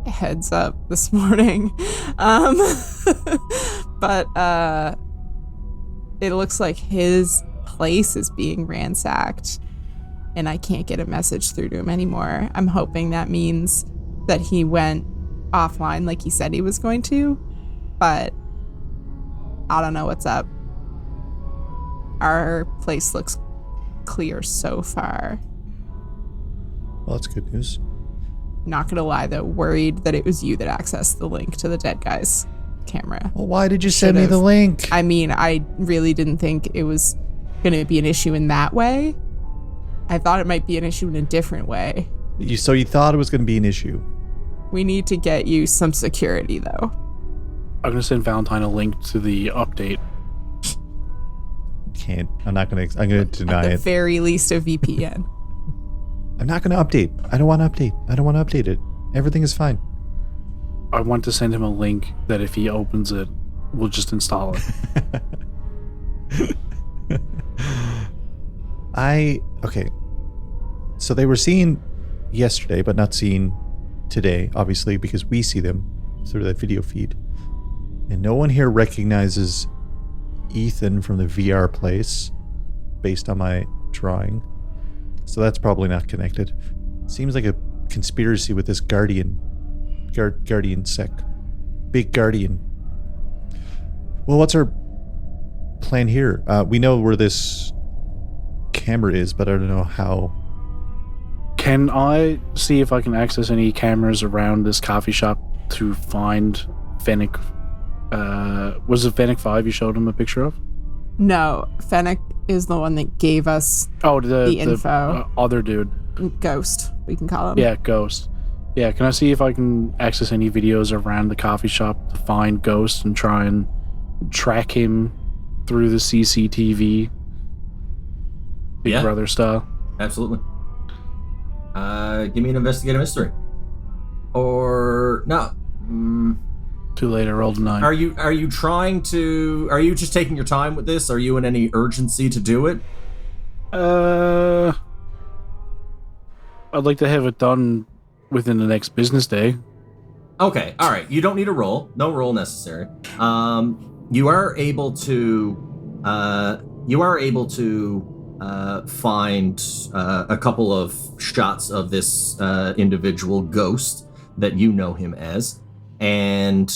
heads up this morning. But it looks like his place is being ransacked and I can't get a message through to him anymore. I'm hoping that means that he went offline like he said he was going to, but I don't know what's up. Our place looks clear so far. Well, that's good news. Not gonna lie though, worried that it was you that accessed the link to the dead guy's camera. Well, why did you send me the link? I mean, I really didn't think it was gonna be an issue in that way. I thought it might be an issue in a different way. So you thought it was going to be an issue? We need to get you some security though. I'm gonna send Valentine a link to the update. Can't. I'm going to deny At the it. very least a VPN. I'm not going to update. I don't want to update. I don't want to update it. Everything is fine. I want to send him a link that if he opens it, we'll just install it. Okay. So they were seen yesterday, but not seen today, obviously, because we see them through that video feed. And no one here recognizes Ethan from the VR place based on my drawing. So that's probably not connected. Seems like a conspiracy with this guardian sec. Big guardian. Well, what's our plan here? We know where this camera is, but I don't know how. Can I see if I can access any cameras around this coffee shop to find Fennec? Was it Fennec 5 you showed him a picture of? No, Fennec is the one that gave us the info. Other dude. Ghost, we can call him. Yeah, Ghost. Yeah, can I see if I can access any videos around the coffee shop to find Ghost and try and track him through the CCTV? Big Brother style. Absolutely. Give me an investigative mystery. Or no. Too late, I rolled a 9. Are you just taking your time with this? Are you in any urgency to do it? I'd like to have it done within the next business day. Okay, all right. You don't need a roll. No roll necessary. You are able to find a couple of shots of this individual Ghost that you know him as, and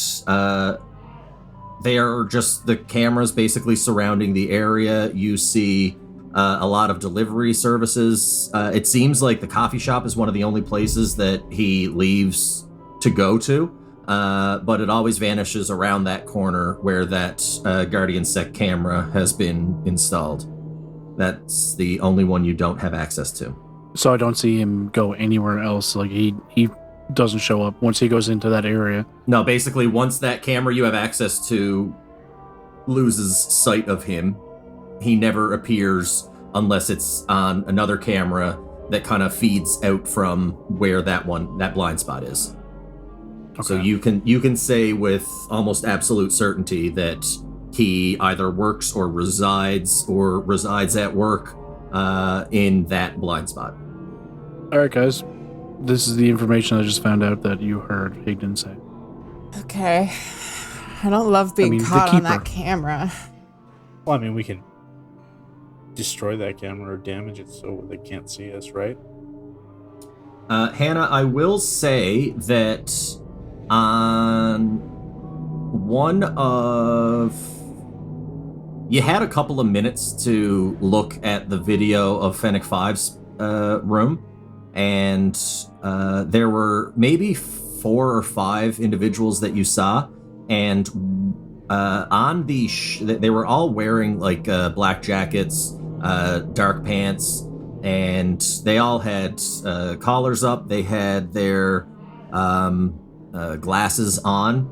they are just the cameras basically surrounding the area. You see a lot of delivery services. It seems like the coffee shop is one of the only places that he leaves to go to, but it always vanishes around that corner where that Guardian Sec camera has been installed. That's the only one you don't have access to. So I don't see him go anywhere else. Like he doesn't show up once he goes into that area. No, basically once that camera you have access to loses sight of him, he never appears unless it's on another camera that kind of feeds out from where that blind spot is. Okay. So you can say with almost absolute certainty that he either works or resides at work in that blind spot. All right, guys. This is the information I just found out that you heard Higdon say. Okay. I don't love being caught on that camera. Well, I mean, we can destroy that camera or damage it so they can't see us, right? Hannah, I will say that on one of... You had a couple of minutes to look at the video of Fennec 5's room, and there were maybe 4 or 5 individuals that you saw, and on the they were all wearing like black jackets, dark pants, and they all had collars up. They had their glasses on.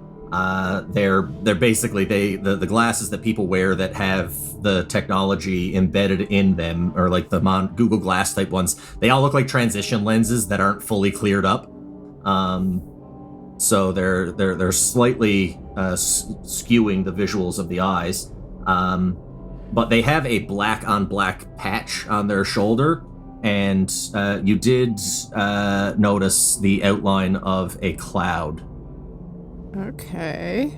They're basically the glasses that people wear that have the technology embedded in them, or like the Google Glass type ones. They all look like transition lenses that aren't fully cleared up. So they're slightly skewing the visuals of the eyes. But they have a black on black patch on their shoulder, and you did notice the outline of a cloud. Okay.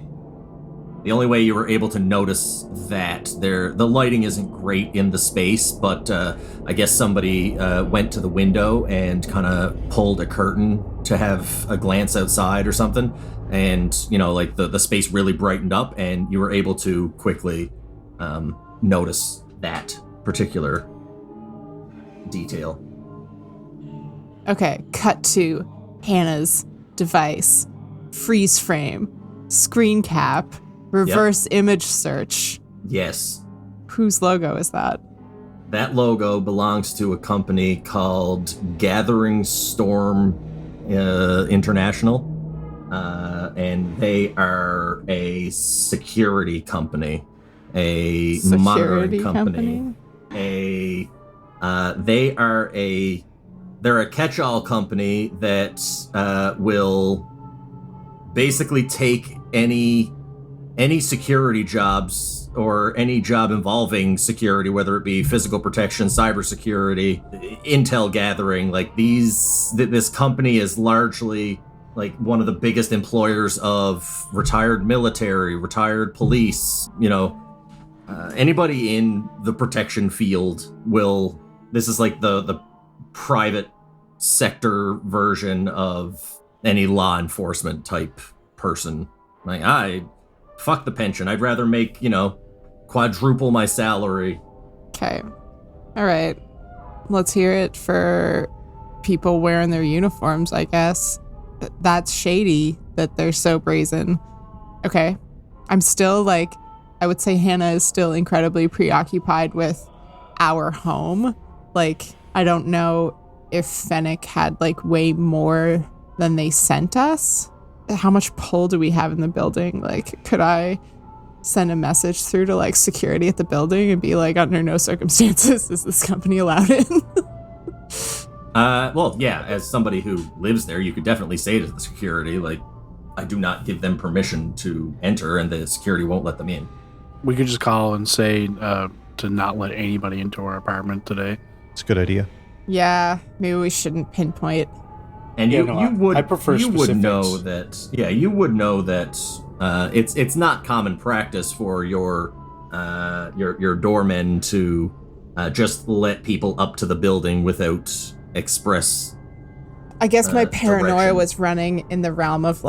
The only way you were able to notice that, the lighting isn't great in the space, but I guess somebody went to the window and kind of pulled a curtain to have a glance outside or something, and like the space really brightened up, and you were able to quickly notice that particular detail. Okay, cut to Hannah's device. Freeze frame, screen cap, reverse image search. Yes. Whose logo is that? That logo belongs to a company called Gathering Storm International, and they are a security company, a monitoring company. They're a catch-all company that will basically take any security jobs or any job involving security, whether it be physical protection, cybersecurity, intel gathering. Like this company is largely like one of the biggest employers of retired military, retired police. Anybody in the protection field will. This is like the private sector version of any law enforcement type person. Like, fuck the pension. I'd rather make, quadruple my salary. Okay. All right. Let's hear it for people wearing their uniforms, I guess. That's shady that they're so brazen. Okay. I'm still I would say Hannah is still incredibly preoccupied with our home. I don't know if Fennec had way more than they sent us. How much pull do we have in the building? Could I send a message through to security at the building and be under no circumstances is this company allowed in? Well, yeah, as somebody who lives there, you could definitely say to the security, I do not give them permission to enter, and the security won't let them in. We could just call and say to not let anybody into our apartment today. It's a good idea. Yeah, maybe we shouldn't pinpoint. And you would know that. Yeah, you would know that it's not common practice for your doormen to just let people up to the building without express. I guess my paranoia direction. was running in the realm of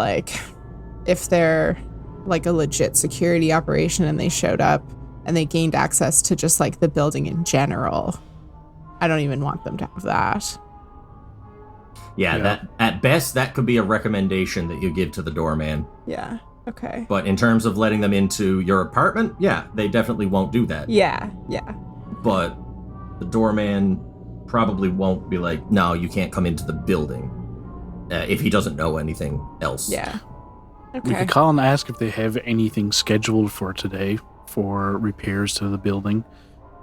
if they're a legit security operation and they showed up and they gained access to just the building in general. I don't even want them to have that. Yeah, that at best that could be a recommendation that you give to the doorman. Yeah. Okay. But in terms of letting them into your apartment, yeah, they definitely won't do that. Yeah. But the doorman probably won't be no, you can't come into the building if he doesn't know anything else. Yeah. Okay. We could call and ask if they have anything scheduled for today for repairs to the building.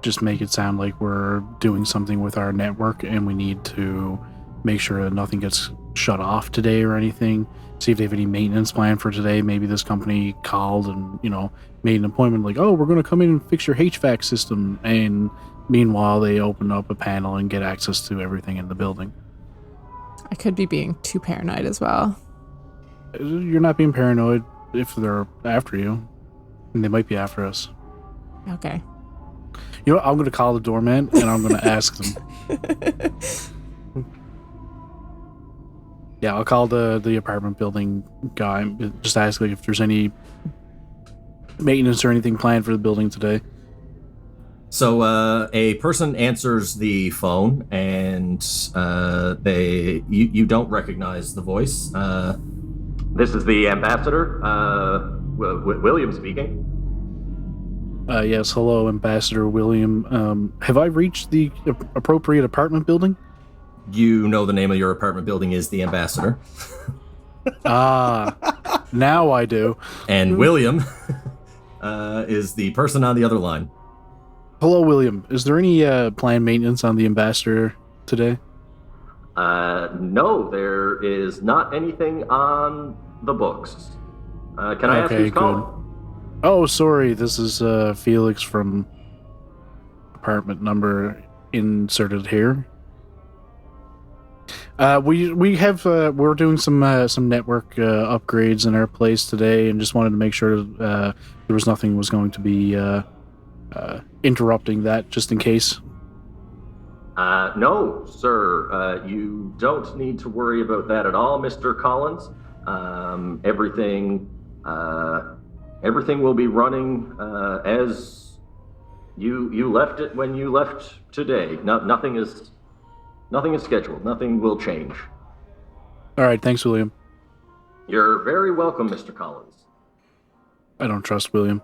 Just make it sound like we're doing something with our network and we need to make sure that nothing gets shut off today or anything. See if they have any maintenance plan for today. Maybe this company called and, made an appointment we're going to come in and fix your HVAC system. And meanwhile, they open up a panel and get access to everything in the building. I could be being too paranoid as well. You're not being paranoid if they're after you. And they might be after us. Okay. I'm going to call the doorman and I'm going to ask them. Yeah, I'll call the apartment building guy. Just ask if there's any maintenance or anything planned for the building today. So a person answers the phone, and you don't recognize the voice. This is the ambassador, William speaking. Yes, hello, Ambassador William. Have I reached the appropriate apartment building? You know the name of your apartment building is the Ambassador. Now I do. And William is the person on the other line. Hello, William. Is there any planned maintenance on the Ambassador today? No, there is not anything on the books. Can I ask who's calling? Oh, sorry. This is Felix from apartment number inserted here. We're doing some network upgrades in our place today, and just wanted to make sure there was nothing was going to be interrupting that, just in case. No, sir. You don't need to worry about that at all, Mr. Colins. Everything will be running as you left it when you left today. Nothing is scheduled. Nothing will change. All right, thanks, William. You're very welcome, Mr. Collins. I don't trust William.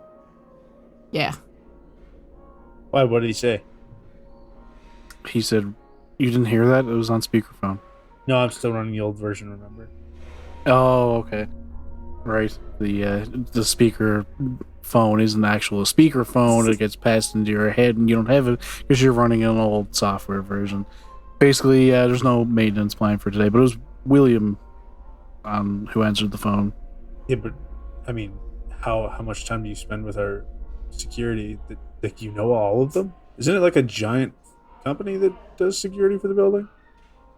Yeah. Why? What did he say? He said, "You didn't hear that? It was on speakerphone." No, I'm still running the old version, remember? Oh, okay. Right. The speaker phone isn't actual a speaker phone. It gets passed into your head, and you don't have it because you're running an old software version. Basically, there's no maintenance plan for today, but it was William who answered the phone. Yeah, but I mean, how much time do you spend with our security? That you know all of them? Isn't it like a giant company that does security for the building?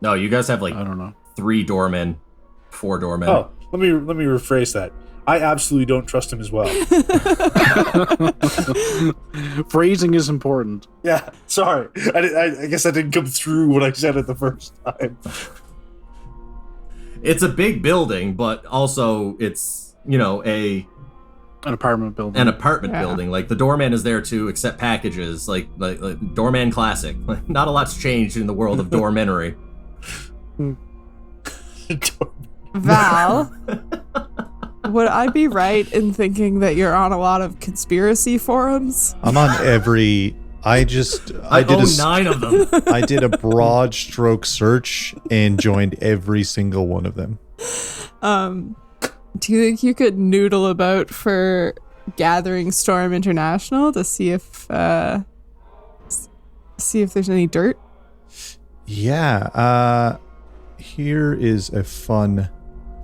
No, you guys have I don't know. 3 doormen, 4 doormen. Oh, let me rephrase that. I absolutely don't trust him as well. Phrasing is important. Yeah, sorry. I guess I didn't come through what I said it the first time. It's a big building, but also it's, an apartment building. Building. Like, the doorman is there to accept packages, like doorman classic. Not a lot's changed in the world of doormenery. Val, would I be right in thinking that you're on a lot of conspiracy forums? I'm on every. I own 9 of them. I did a broad stroke search and joined every single one of them. Do you think you could noodle about for Gathering Storm International to see if there's any dirt? Yeah. Here is a fun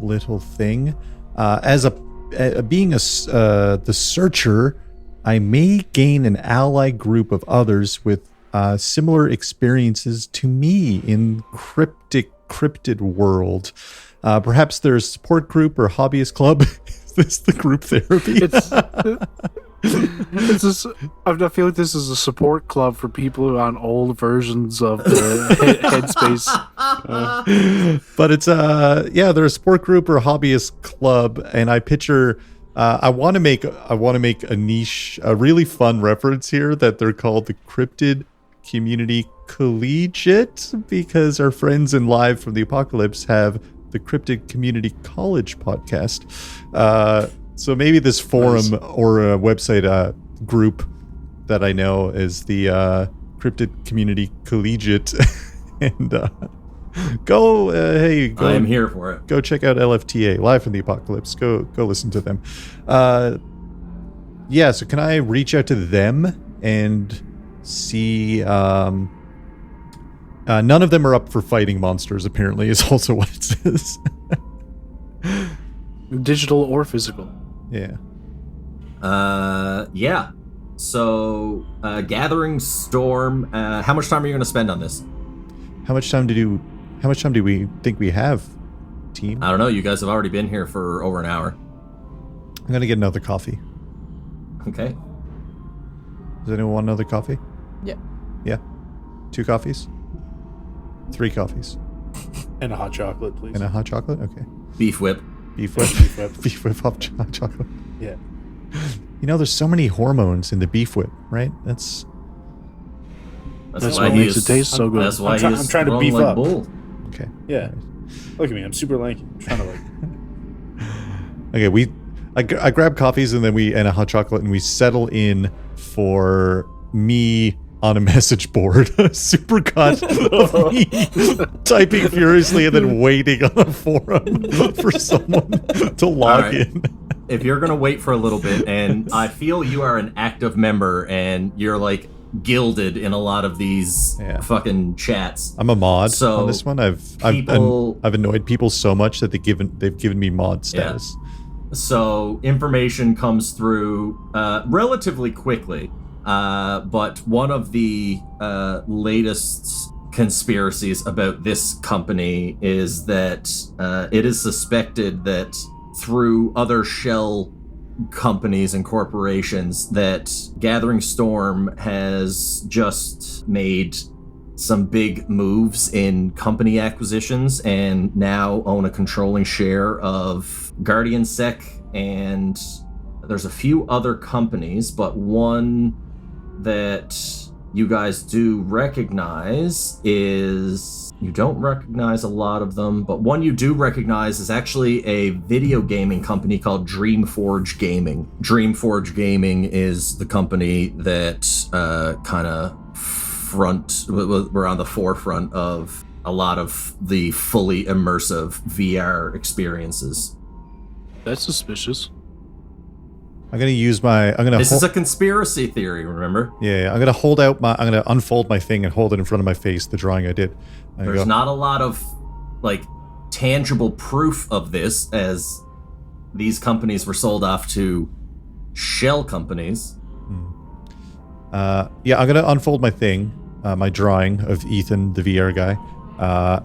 little thing. As being the searcher, I may gain an ally group of others with similar experiences to me in cryptid world. Perhaps there's a support group or hobbyist club. Is this the group therapy? I feel like this is a support club for people who are on old versions of the Headspace. But it's they're a support group or a hobbyist club, and I picture. I want to make a niche, a really fun reference here that they're called the Cryptid Community Collegiate, because our friends in Live from the Apocalypse have the Cryptid Community College podcast. So maybe this forum or a website group that I know is the Cryptid Community Collegiate, and go. I am here for it. Go check out LFTA, Live from the Apocalypse. Go listen to them. So can I reach out to them and see? None of them are up for fighting monsters, apparently, is also what it says. Digital or physical. Yeah. Yeah. So, Gathering Storm. How much time are you going to spend on this? How much time do we think we have, team? I don't know. You guys have already been here for over an hour. I'm going to get another coffee. Okay. Does anyone want another coffee? Yeah. Yeah. 2 coffees? 3 coffees. And a hot chocolate, please. And a hot chocolate? Okay. Beef whip. Beef whip. Beef whip hot chocolate. Yeah. There's so many hormones in the beef whip, right? That's why what makes it taste so good. That's why I'm trying to beef up. Bull. Okay. Yeah. Look at me. I'm super lanky. I'm trying to Okay, I grab coffees and then and a hot chocolate, and we settle in for me on a message board, a supercut of me typing furiously and then waiting on a forum for someone to log in. If you're gonna wait for a little bit, and I feel you are an active member and you're like gilded in a lot of these fucking chats. I'm a mod so on this one. I've annoyed people so much that they've given me mod status. So information comes through relatively quickly. But one of the latest conspiracies about this company is that it is suspected that through other shell companies and corporations that Gathering Storm has just made some big moves in company acquisitions and now own a controlling share of Guardian Sec, and there's a few other companies, but one that you guys do recognize is, you don't recognize a lot of them, but one you do recognize is actually a video gaming company called Dreamforge Gaming. Dreamforge Gaming is the company that we're on the forefront of a lot of the fully immersive VR experiences. That's suspicious. I'm gonna use my. This is a conspiracy theory, remember? Yeah, I'm gonna unfold my thing and hold it in front of my face. The drawing I did. There's not a lot of tangible proof of this, as these companies were sold off to shell companies. I'm gonna unfold my thing, my drawing of Ethan, the VR guy,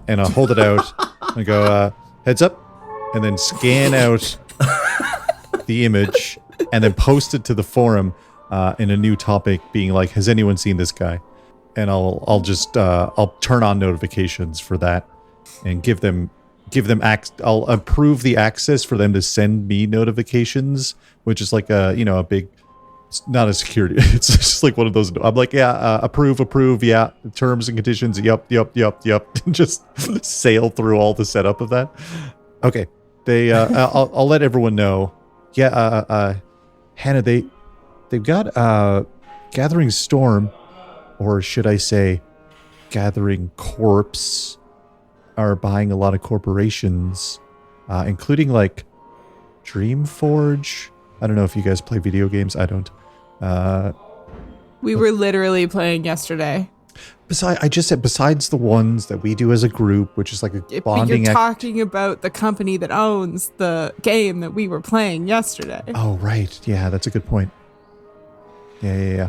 and I'll hold it out and go heads up, and then scan out the image. And then post it to the forum in a new topic, being like, "Has anyone seen this guy?" And I'll turn on notifications for that, and give them I'll approve the access for them to send me notifications, which is like a big, not a security. It's just like one of those. I'm like, approve, yeah, terms and conditions, yep. Just sail through all the setup of that. Okay, I'll let everyone know. Hannah, they've got Gathering Storm, or should I say Gathering Corps, are buying a lot of corporations, including like Dreamforge. I don't know if you guys play video games. I don't. We were literally playing yesterday. Besides the ones that we do as a group, which is like a bonding. You're talking about the company that owns the game that we were playing yesterday. Oh, right. Yeah, that's a good point. Yeah.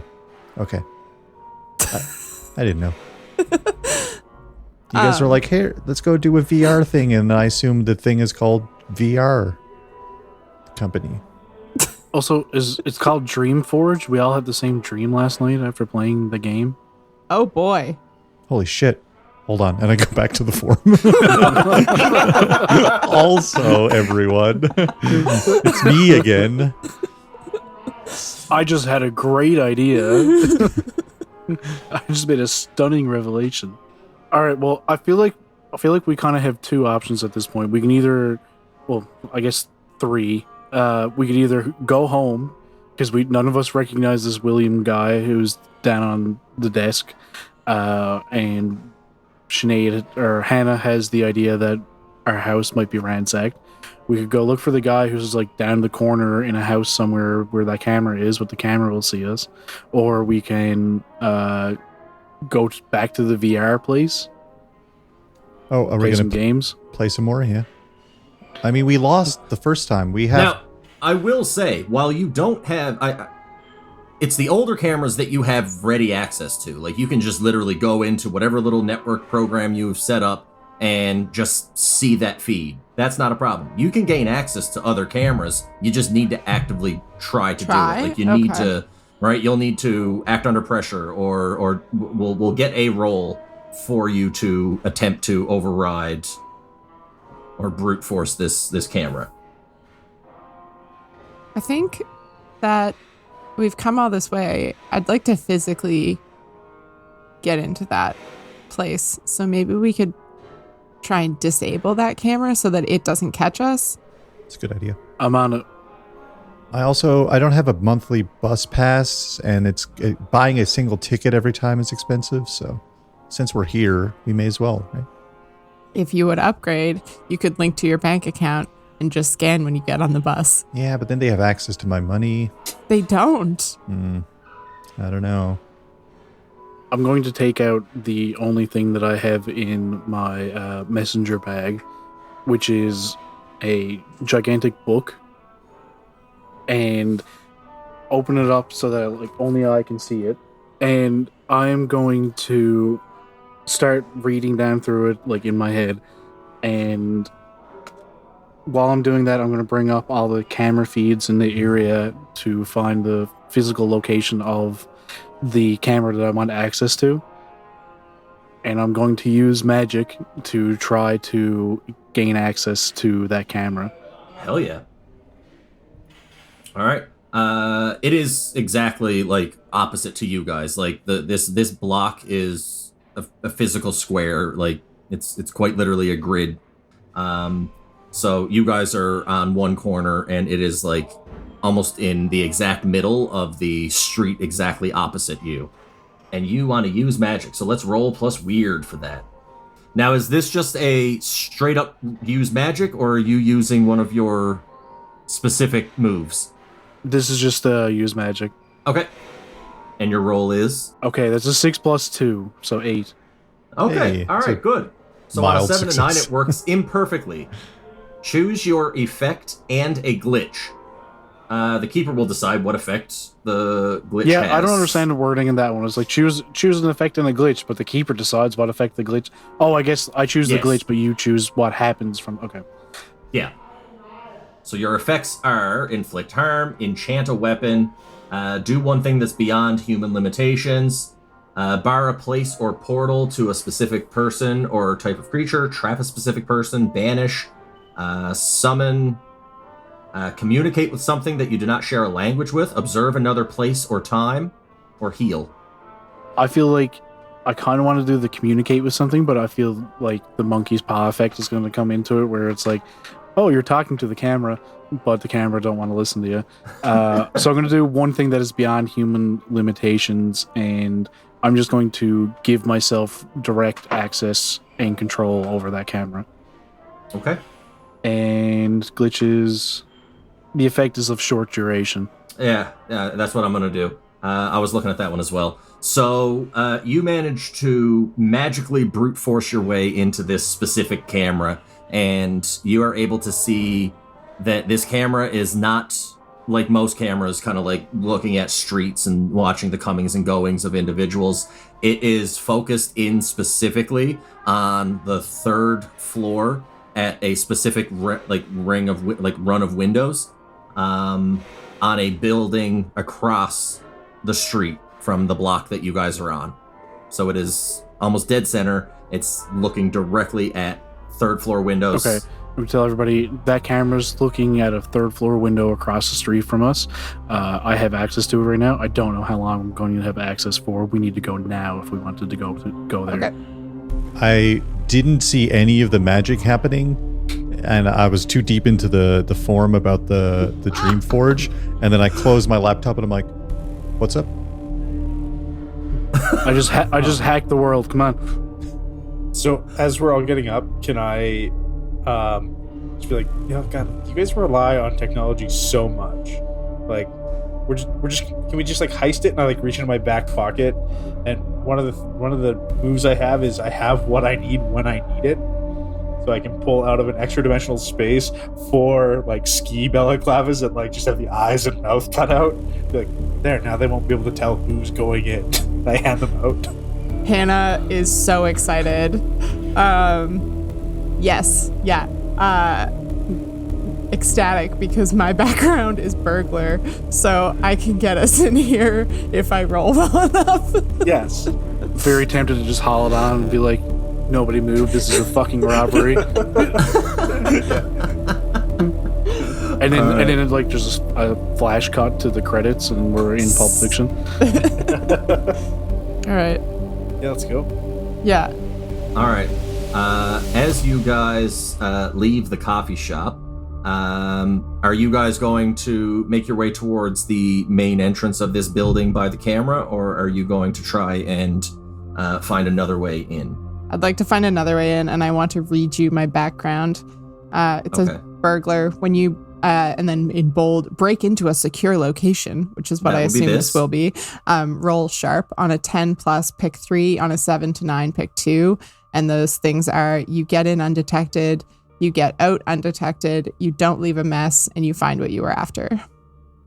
Okay. I didn't know. You guys are like, hey, let's go do a VR thing, and I assume the thing is called VR Company. Also, it's called Dreamforge. We all had the same dream last night after playing the game. Oh boy. Holy shit. Hold on. And I go back to the forum. Also, everyone, it's me again. I just had a great idea. I just made a stunning revelation. All right, well, I feel like we kind of have two options at this point. We can either, I guess three. We could either go home, because none of us recognize this William guy who's down on the desk, and Sinead or Hannah has the idea that our house might be ransacked. We could go look for the guy who's like down the corner in a house somewhere where that camera is, but the camera will see us, or we can go back to the VR place. Oh, are we going to play some more? Yeah. I mean, we lost the first time. We have. Now, I will say, while you don't have, it's the older cameras that you have ready access to. Like, you can just literally go into whatever little network program you've set up and just see that feed. That's not a problem. You can gain access to other cameras. You just need to actively try to do it. Like, you need to, right? You'll need to act under pressure, or we'll get a roll for you to attempt to override or brute force this camera. I think that we've come all this way. I'd like to physically get into that place. So maybe we could try and disable that camera so that it doesn't catch us. It's a good idea. I'm on it. I don't have a monthly bus pass, and buying a single ticket every time is expensive. So since we're here, we may as well, right? If you would upgrade, you could link to your bank account and just scan when you get on the bus. Yeah, but then they have access to my money. They don't. I don't know. I'm going to take out the only thing that I have in my messenger bag, which is a gigantic book, and open it up so that like only I can see it. And I'm going to start reading down through it like in my head. And while I'm doing that, I'm going to bring up all the camera feeds in the area to find the physical location of the camera that I want access to. And I'm going to use magic to try to gain access to that camera. Hell yeah. All right. It is exactly like opposite to you guys. Like this block is a physical square. Like it's quite literally a grid. So you guys are on one corner, and it is like almost in the exact middle of the street, exactly opposite you. And you want to use magic, so let's roll plus weird for that. Now, is this just a straight up use magic, or are you using one of your specific moves? This is just use magic. Okay. And your roll is? Okay, that's a 6 plus 2, so 8. Okay, Hey, all right, good. So on a 7 mild to 9, success. it works imperfectly. Choose your effect and a glitch. The keeper will decide what effect the glitch has. Yeah, I don't understand the wording in that one. It's like choose an effect and a glitch, but the keeper decides what effect the glitch. Oh, I guess I choose the Yes. glitch, but you choose what happens from. Okay. Yeah. So your effects are inflict harm, enchant a weapon, do one thing that's beyond human limitations, bar a place or portal to a specific person or type of creature, trap a specific person, banish, summon, communicate with something that you do not share a language with, observe another place or time, or heal. I feel like I kind of want to do the communicate with something, but I feel like the monkey's paw effect is going to come into it, where it's like, oh, you're talking to the camera, but the camera don't want to listen to you. So I'm going to do one thing that is beyond human limitations, and I'm just going to give myself direct access and control over that camera. Okay. And glitches, the effect is of short duration. Yeah, that's what I'm going to do. I was looking at that one as well. So you managed to magically brute force your way into this specific camera, and you are able to see that this camera is not like most cameras, kind of like looking at streets and watching the comings and goings of individuals. It is focused in specifically on the third floor at a specific run of windows on a building across the street from the block that you guys are on. So it is almost dead center. It's looking directly at third floor windows. Okay, we tell everybody that camera's looking at a third floor window across the street from us. I have access to it right now. I don't know how long I'm going to have access for. We need to go now if we wanted to go there. Okay. I didn't see any of the magic happening, and I was too deep into the forum about the Dream Forge, and then I closed my laptop and I'm like, what's up? I just hacked the world. Come on. So as we're all getting up, can I just be like, God, you guys rely on technology so much. Like, can we just like heist it? And I like reach into my back pocket, and one of the moves I have is I have what I need when I need it. So I can pull out of an extra dimensional space 4 like ski balaclavas that like just have the eyes and mouth cut out. Be like, there, now they won't be able to tell who's going in. I hand them out. Hannah is so excited. Yes, yeah. Ecstatic because my background is burglar, so I can get us in here if I roll well enough. Yes. Very tempted to just haul it on and be like, nobody move, this is a fucking robbery. And then like just a flash cut to the credits and we're in Pulp Fiction. All right. Yeah, let's go. Yeah. All right. As you guys leave the coffee shop, Are you guys going to make your way towards the main entrance of this building by the camera, or are you going to try and find another way in? I'd like to find another way in, and I want to read you my background. It says burglar. When you, and then in bold, break into a secure location, which is what I assume this will be. Roll sharp. On a 10 plus, pick 3. On a 7 to 9, pick 2. And those things are: you get in undetected, you get out undetected, you don't leave a mess, and you find what you were after.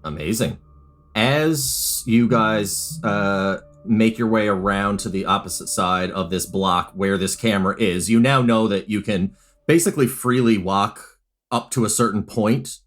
Amazing. As you guys make your way around to the opposite side of this block where this camera is, you now know that you can basically freely walk up to a certain point.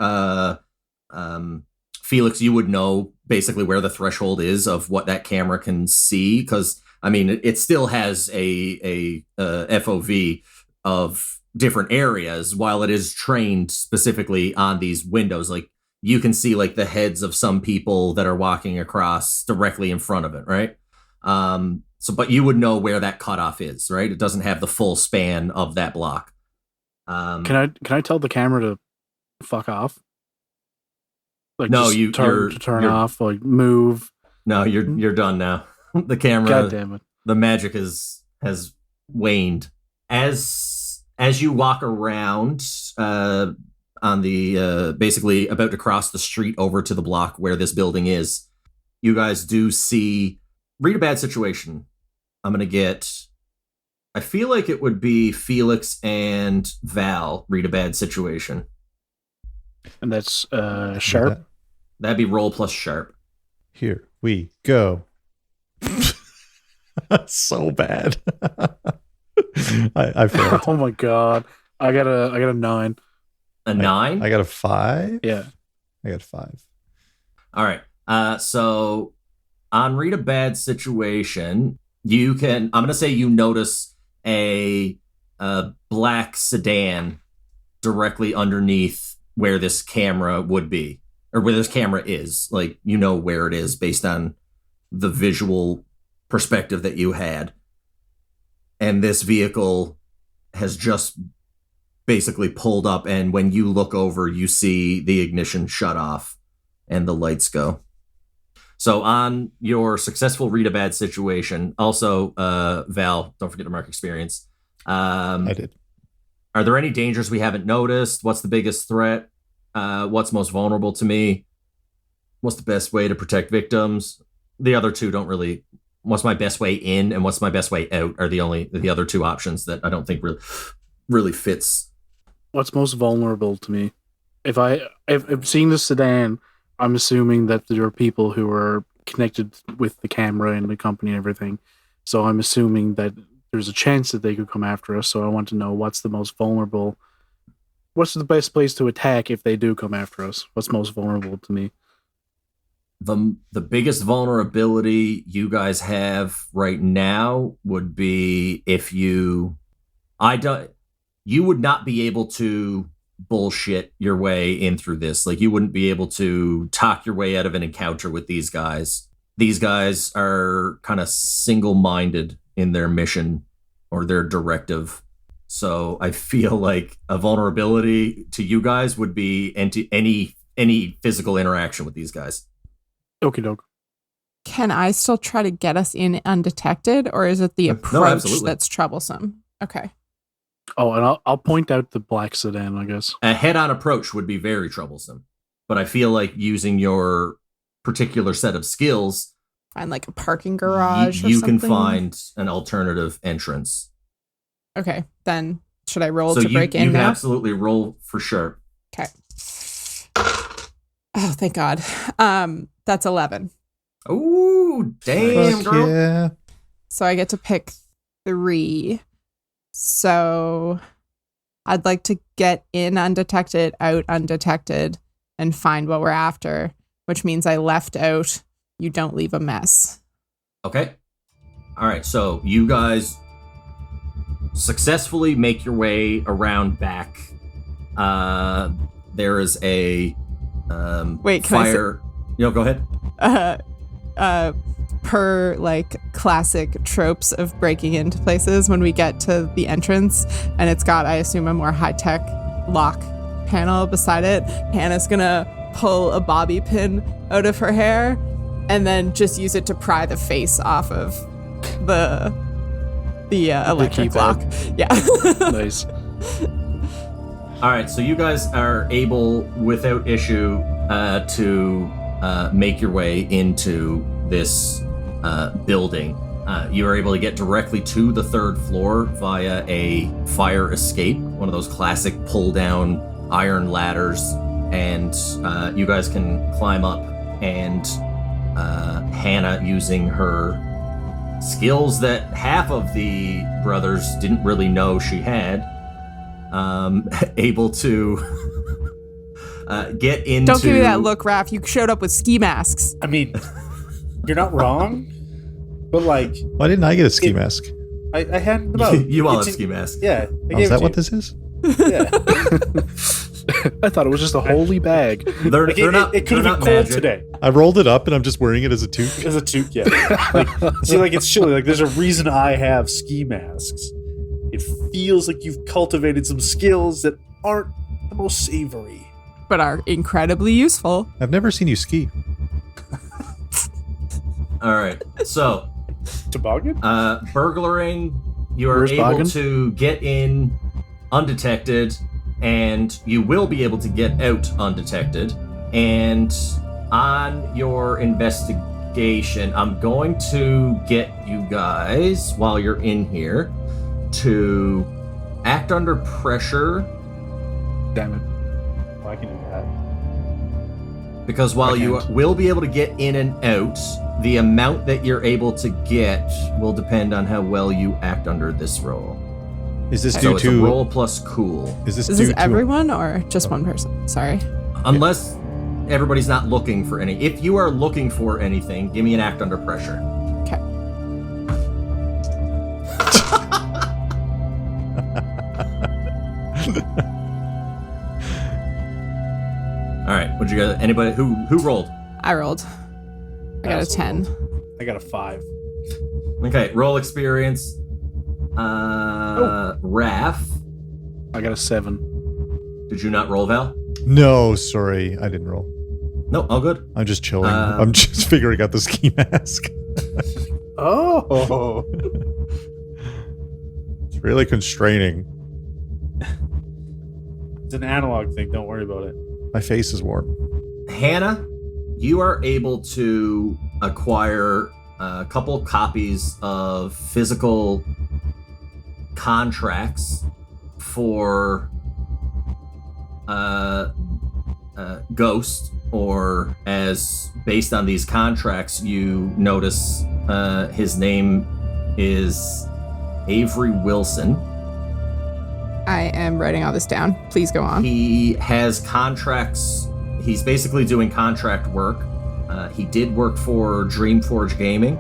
Felix, you would know basically where the threshold is of what that camera can see, because I mean, it still has a FOV of different areas while it is trained specifically on these windows. Like, you can see like the heads of some people that are walking across directly in front of it, right? But you would know where that cutoff is, right? It doesn't have the full span of that block. Can I tell the camera to fuck off? Like, no, to turn off, like move. No, you're done now. The camera, God damn it. The magic has waned. As you walk around on the basically about to cross the street over to the block where this building is, you guys do see, read a bad situation. I'm gonna get, I feel like it would be Felix and Val read a bad situation. And that's sharp. That'd be roll plus sharp. Here we go. So bad. I failed. Oh my god. I got a 9. A 9? I got a 5. Yeah. I got a 5. All right. So on read a bad situation, I'm going to say you notice a black sedan directly underneath where this camera would be, or where this camera is. Like, you know where it is based on the visual perspective that you had. And this vehicle has just basically pulled up, and when you look over, you see the ignition shut off and the lights go. So on your successful read a bad situation, also, Val, don't forget to mark experience. I did. Are there any dangers we haven't noticed? What's the biggest threat? What's most vulnerable to me? What's the best way to protect victims? The other two don't really. What's my best way in and what's my best way out are the other two options that I don't think really fits. What's most vulnerable to me? If seeing the sedan, I'm assuming that there are people who are connected with the camera and the company and everything. So I'm assuming that there's a chance that they could come after us. So I want to know what's the most vulnerable. What's the best place to attack if they do come after us? What's most vulnerable to me? The biggest vulnerability you guys have right now would be if you would not be able to bullshit your way in through this. Like, you wouldn't be able to talk your way out of an encounter with these guys. These guys are kind of single-minded in their mission or their directive. So I feel like a vulnerability to you guys would be any physical interaction with these guys. Okie doke. Can I still try to get us in undetected, or is it the approach that's troublesome? Okay. Oh, and I'll point out the black sedan, I guess. A head-on approach would be very troublesome, but I feel like using your particular set of skills, find like a parking garage or you something. can find an alternative entrance. Okay, then should I roll to break in you now? can absolutely roll for sure. Okay. Oh, thank God. That's 11. Ooh, damn, girl. Yeah. So I get to pick 3. So I'd like to get in undetected, out undetected, and find what we're after, which means I left out you don't leave a mess. Okay. All right, so you guys successfully make your way around back. There is a Wait, can fire. Go ahead. Per like classic tropes of breaking into places, when we get to the entrance and it's got, I assume, a more high-tech lock panel beside it, Hannah's gonna pull a bobby pin out of her hair and then just use it to pry the face off of the electric clock. Yeah. Nice. All right, so you guys are able, without issue, to make your way into this building. You are able to get directly to the third floor via a fire escape, one of those classic pull-down iron ladders, and you guys can climb up. And Hannah, using her skills that half of the brothers didn't really know she had, able to get into... Don't give me that look, Raph. You showed up with ski masks. I mean, you're not wrong, but like... Why didn't I get a ski mask? I handed them out. You all have ski masks. Yeah. Oh, is that what this is? Yeah. I thought it was just a holy bag. They're Like, not. it could they're have not been cold magic. today. I rolled it up and I'm just wearing it as a toque. As a toque, yeah. Like, see, like, it's chilly. Like, there's a reason I have ski masks. It feels like you've cultivated some skills that aren't the most savory. But are incredibly useful. I've never seen you ski. All right, so Toboggan? burglaring. You are Where's able Boggin? to get in undetected, and you will be able to get out undetected. And on your investigation, I'm going to get you guys, while you're in here, to act under pressure. Damn it. Well, I can do that. Because while you can't. will be able to get in and out, the amount that you're able to get will depend on how well you act under this roll. Is this So due it's a to... roll plus cool. Is this Is due this to... everyone or just one person? Sorry. Unless everybody's not looking for any. If you are looking for anything, give me an act under pressure. Okay. All right. Would you guys? Anybody who rolled? I rolled. I got a 10. I got a 5. Okay. Roll experience. Raph. I got a 7. Did you not roll, Val? No, sorry. I didn't roll. No. All good. I'm just chilling. I'm just figuring out the ski mask. Oh! It's really constraining. It's an analog thing. Don't worry about it. My face is warm. Hannah, you are able to acquire a couple copies of physical contracts for Ghost, or as based on these contracts, you notice his name is Avery Wilson. I am writing all this down. Please go on. He has contracts. He's basically doing contract work. He did work for Dreamforge Gaming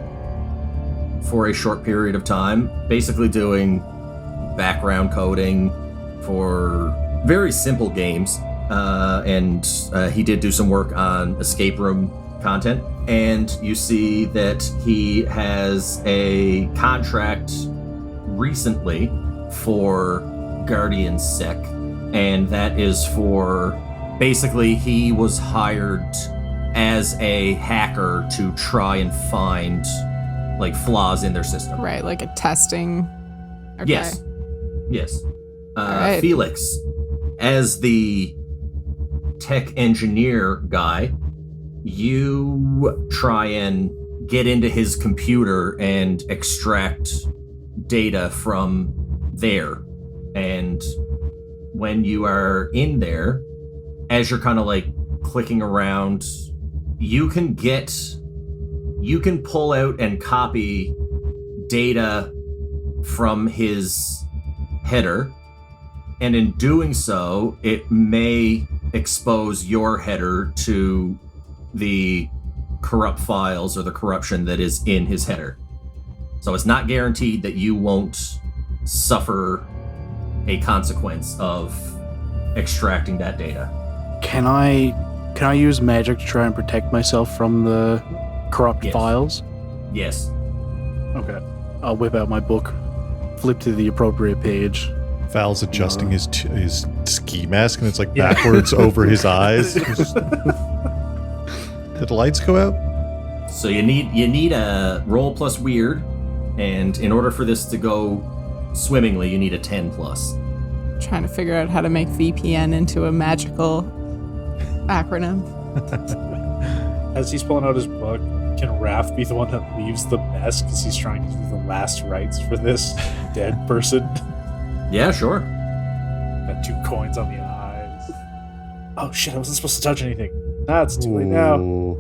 for a short period of time, basically doing background coding for very simple games. And he did do some work on escape room content. And you see that he has a contract recently for Guardian Sec, and that is for basically he was hired as a hacker to try and find like flaws in their system. Right, like a testing. Okay. Yes. right. Felix, as the tech engineer guy, you try and get into his computer and extract data from there. And when you are in there, as you're kind of like clicking around, you can pull out and copy data from his header. And in doing so, it may expose your header to the corrupt files or the corruption that is in his header. So it's not guaranteed that you won't suffer a consequence of extracting that data. Can I use magic to try and protect myself from the corrupt Yes. files? Yes. Okay. I'll whip out my book, flip to the appropriate page. Val's adjusting his ski mask and it's like backwards over his eyes. Did the lights go out? So you need a roll plus weird, and in order for this to go swimmingly, you need a 10 plus. Trying to figure out how to make VPN into a magical acronym. As he's pulling out his book, can Raph be the one that leaves the mess because he's trying to do the last rites for this dead person? Yeah, sure. Got 2 coins on the eyes. Oh shit, I wasn't supposed to touch anything. Nah, it's too late now.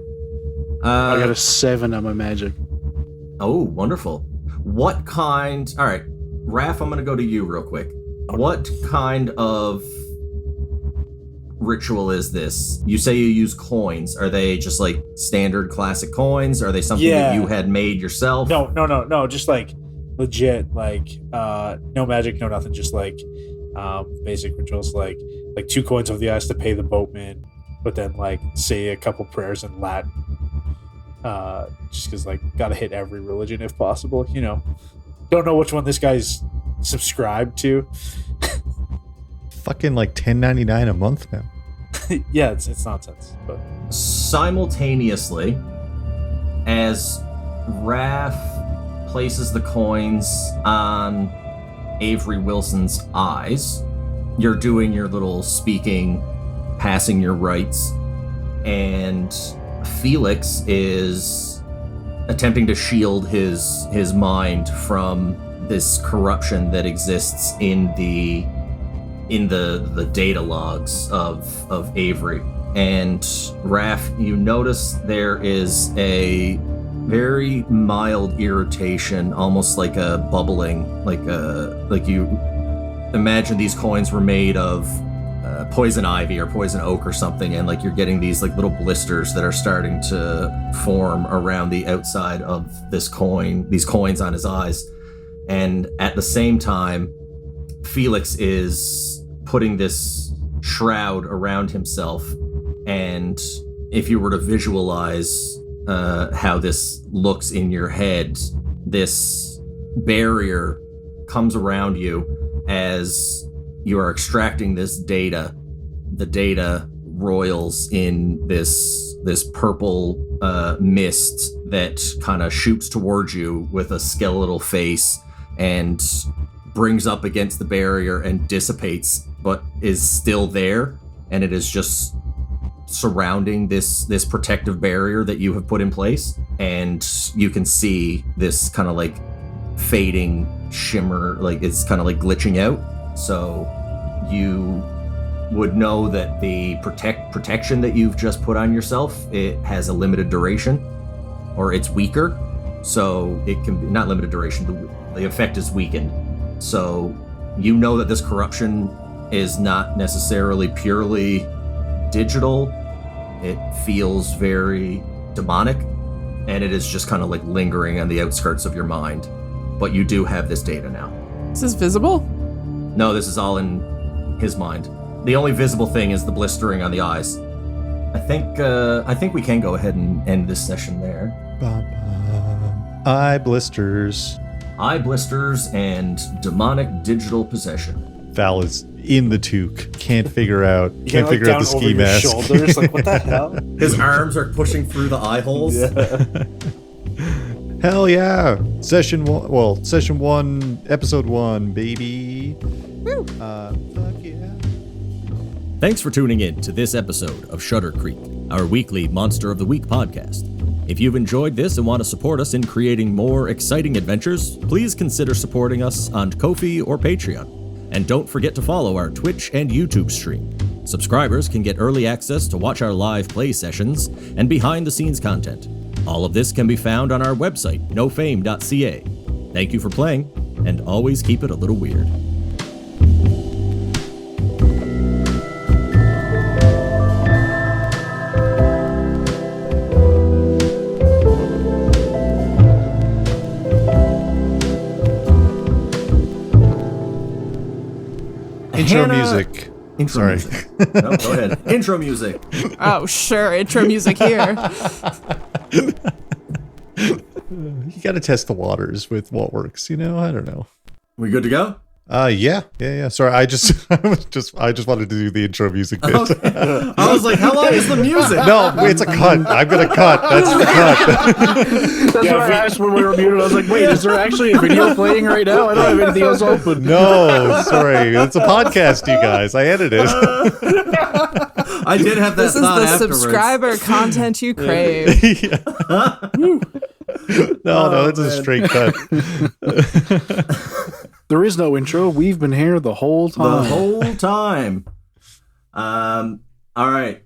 I got a 7 on my magic. Oh, wonderful. What kind... All right, Raph, I'm going to go to you real quick. What kind of ritual is this? You say you use coins. Are they just like standard classic coins? Are they something that you had made yourself? No. Just like legit, like no magic, no nothing. Just like basic rituals, like 2 coins of the eyes to pay the boatman, but then like say a couple prayers in Latin. Just because like gotta hit every religion if possible. You know, don't know which one this guy's subscribed to. Fucking like $10.99 a month now. Yeah, it's nonsense. But simultaneously, as Raph places the coins on Avery Wilson's eyes, you're doing your little speaking, passing your rites, and Felix is attempting to shield his mind from this corruption that exists in the data logs of Avery. And Raph, you notice there is a very mild irritation, almost like a bubbling, like you imagine these coins were made of poison ivy or poison oak or something, and like you're getting these like little blisters that are starting to form around the outside of these coins on his eyes. And at the same time, Felix is putting this shroud around himself, and if you were to visualize how this looks in your head, this barrier comes around you as you are extracting this data. The data roils in this purple mist that kind of shoots towards you with a skeletal face and brings up against the barrier and dissipates, but is still there, and it is just surrounding this protective barrier that you have put in place. And you can see this kind of like fading shimmer, like it's kind of like glitching out. So you would know that the protection that you've just put on yourself, it has a limited duration, or it's weaker. So it can be not limited duration, the effect is weakened. So you know that this corruption is not necessarily purely digital. It feels very demonic, and it is just kind of like lingering on the outskirts of your mind. But you do have this data now. Is this visible? No, this is all in his mind. The only visible thing is the blistering on the eyes. I think we can go ahead and end this session there. Eye blisters. Eye blisters and demonic digital possession. Val is in the toque. Can't figure out the ski over mask. Your shoulders, like what the hell? His arms are pushing through the eye holes. Yeah. Hell yeah! Session 1, episode 1, baby. Woo. Fuck yeah. Thanks for tuning in to this episode of Shuttercreek, our weekly Monster of the Week podcast. If you've enjoyed this and want to support us in creating more exciting adventures, please consider supporting us on Ko-fi or Patreon. And don't forget to follow our Twitch and YouTube stream. Subscribers can get early access to watch our live play sessions and behind-the-scenes content. All of this can be found on our website, nofame.ca. Thank you for playing, and always keep it a little weird. Intro music. Music. No, go ahead. Intro music. Oh, sure. Intro music here. You got to test the waters with what works, I don't know. We good to go? Yeah. Sorry, I just wanted to do the intro music bit. Okay. I was like, how long is the music? No, it's a cut. I'm gonna cut. That's the cut. That's what I asked when we were muted. I was like, wait, is there actually a video playing right now? I don't have anything else open. No, sorry. It's a podcast, you guys. I edited. I did have that This is thought the afterwards. subscriber content you crave. No, it's a straight cut. There is no intro. We've been here the whole time. The whole time. All right.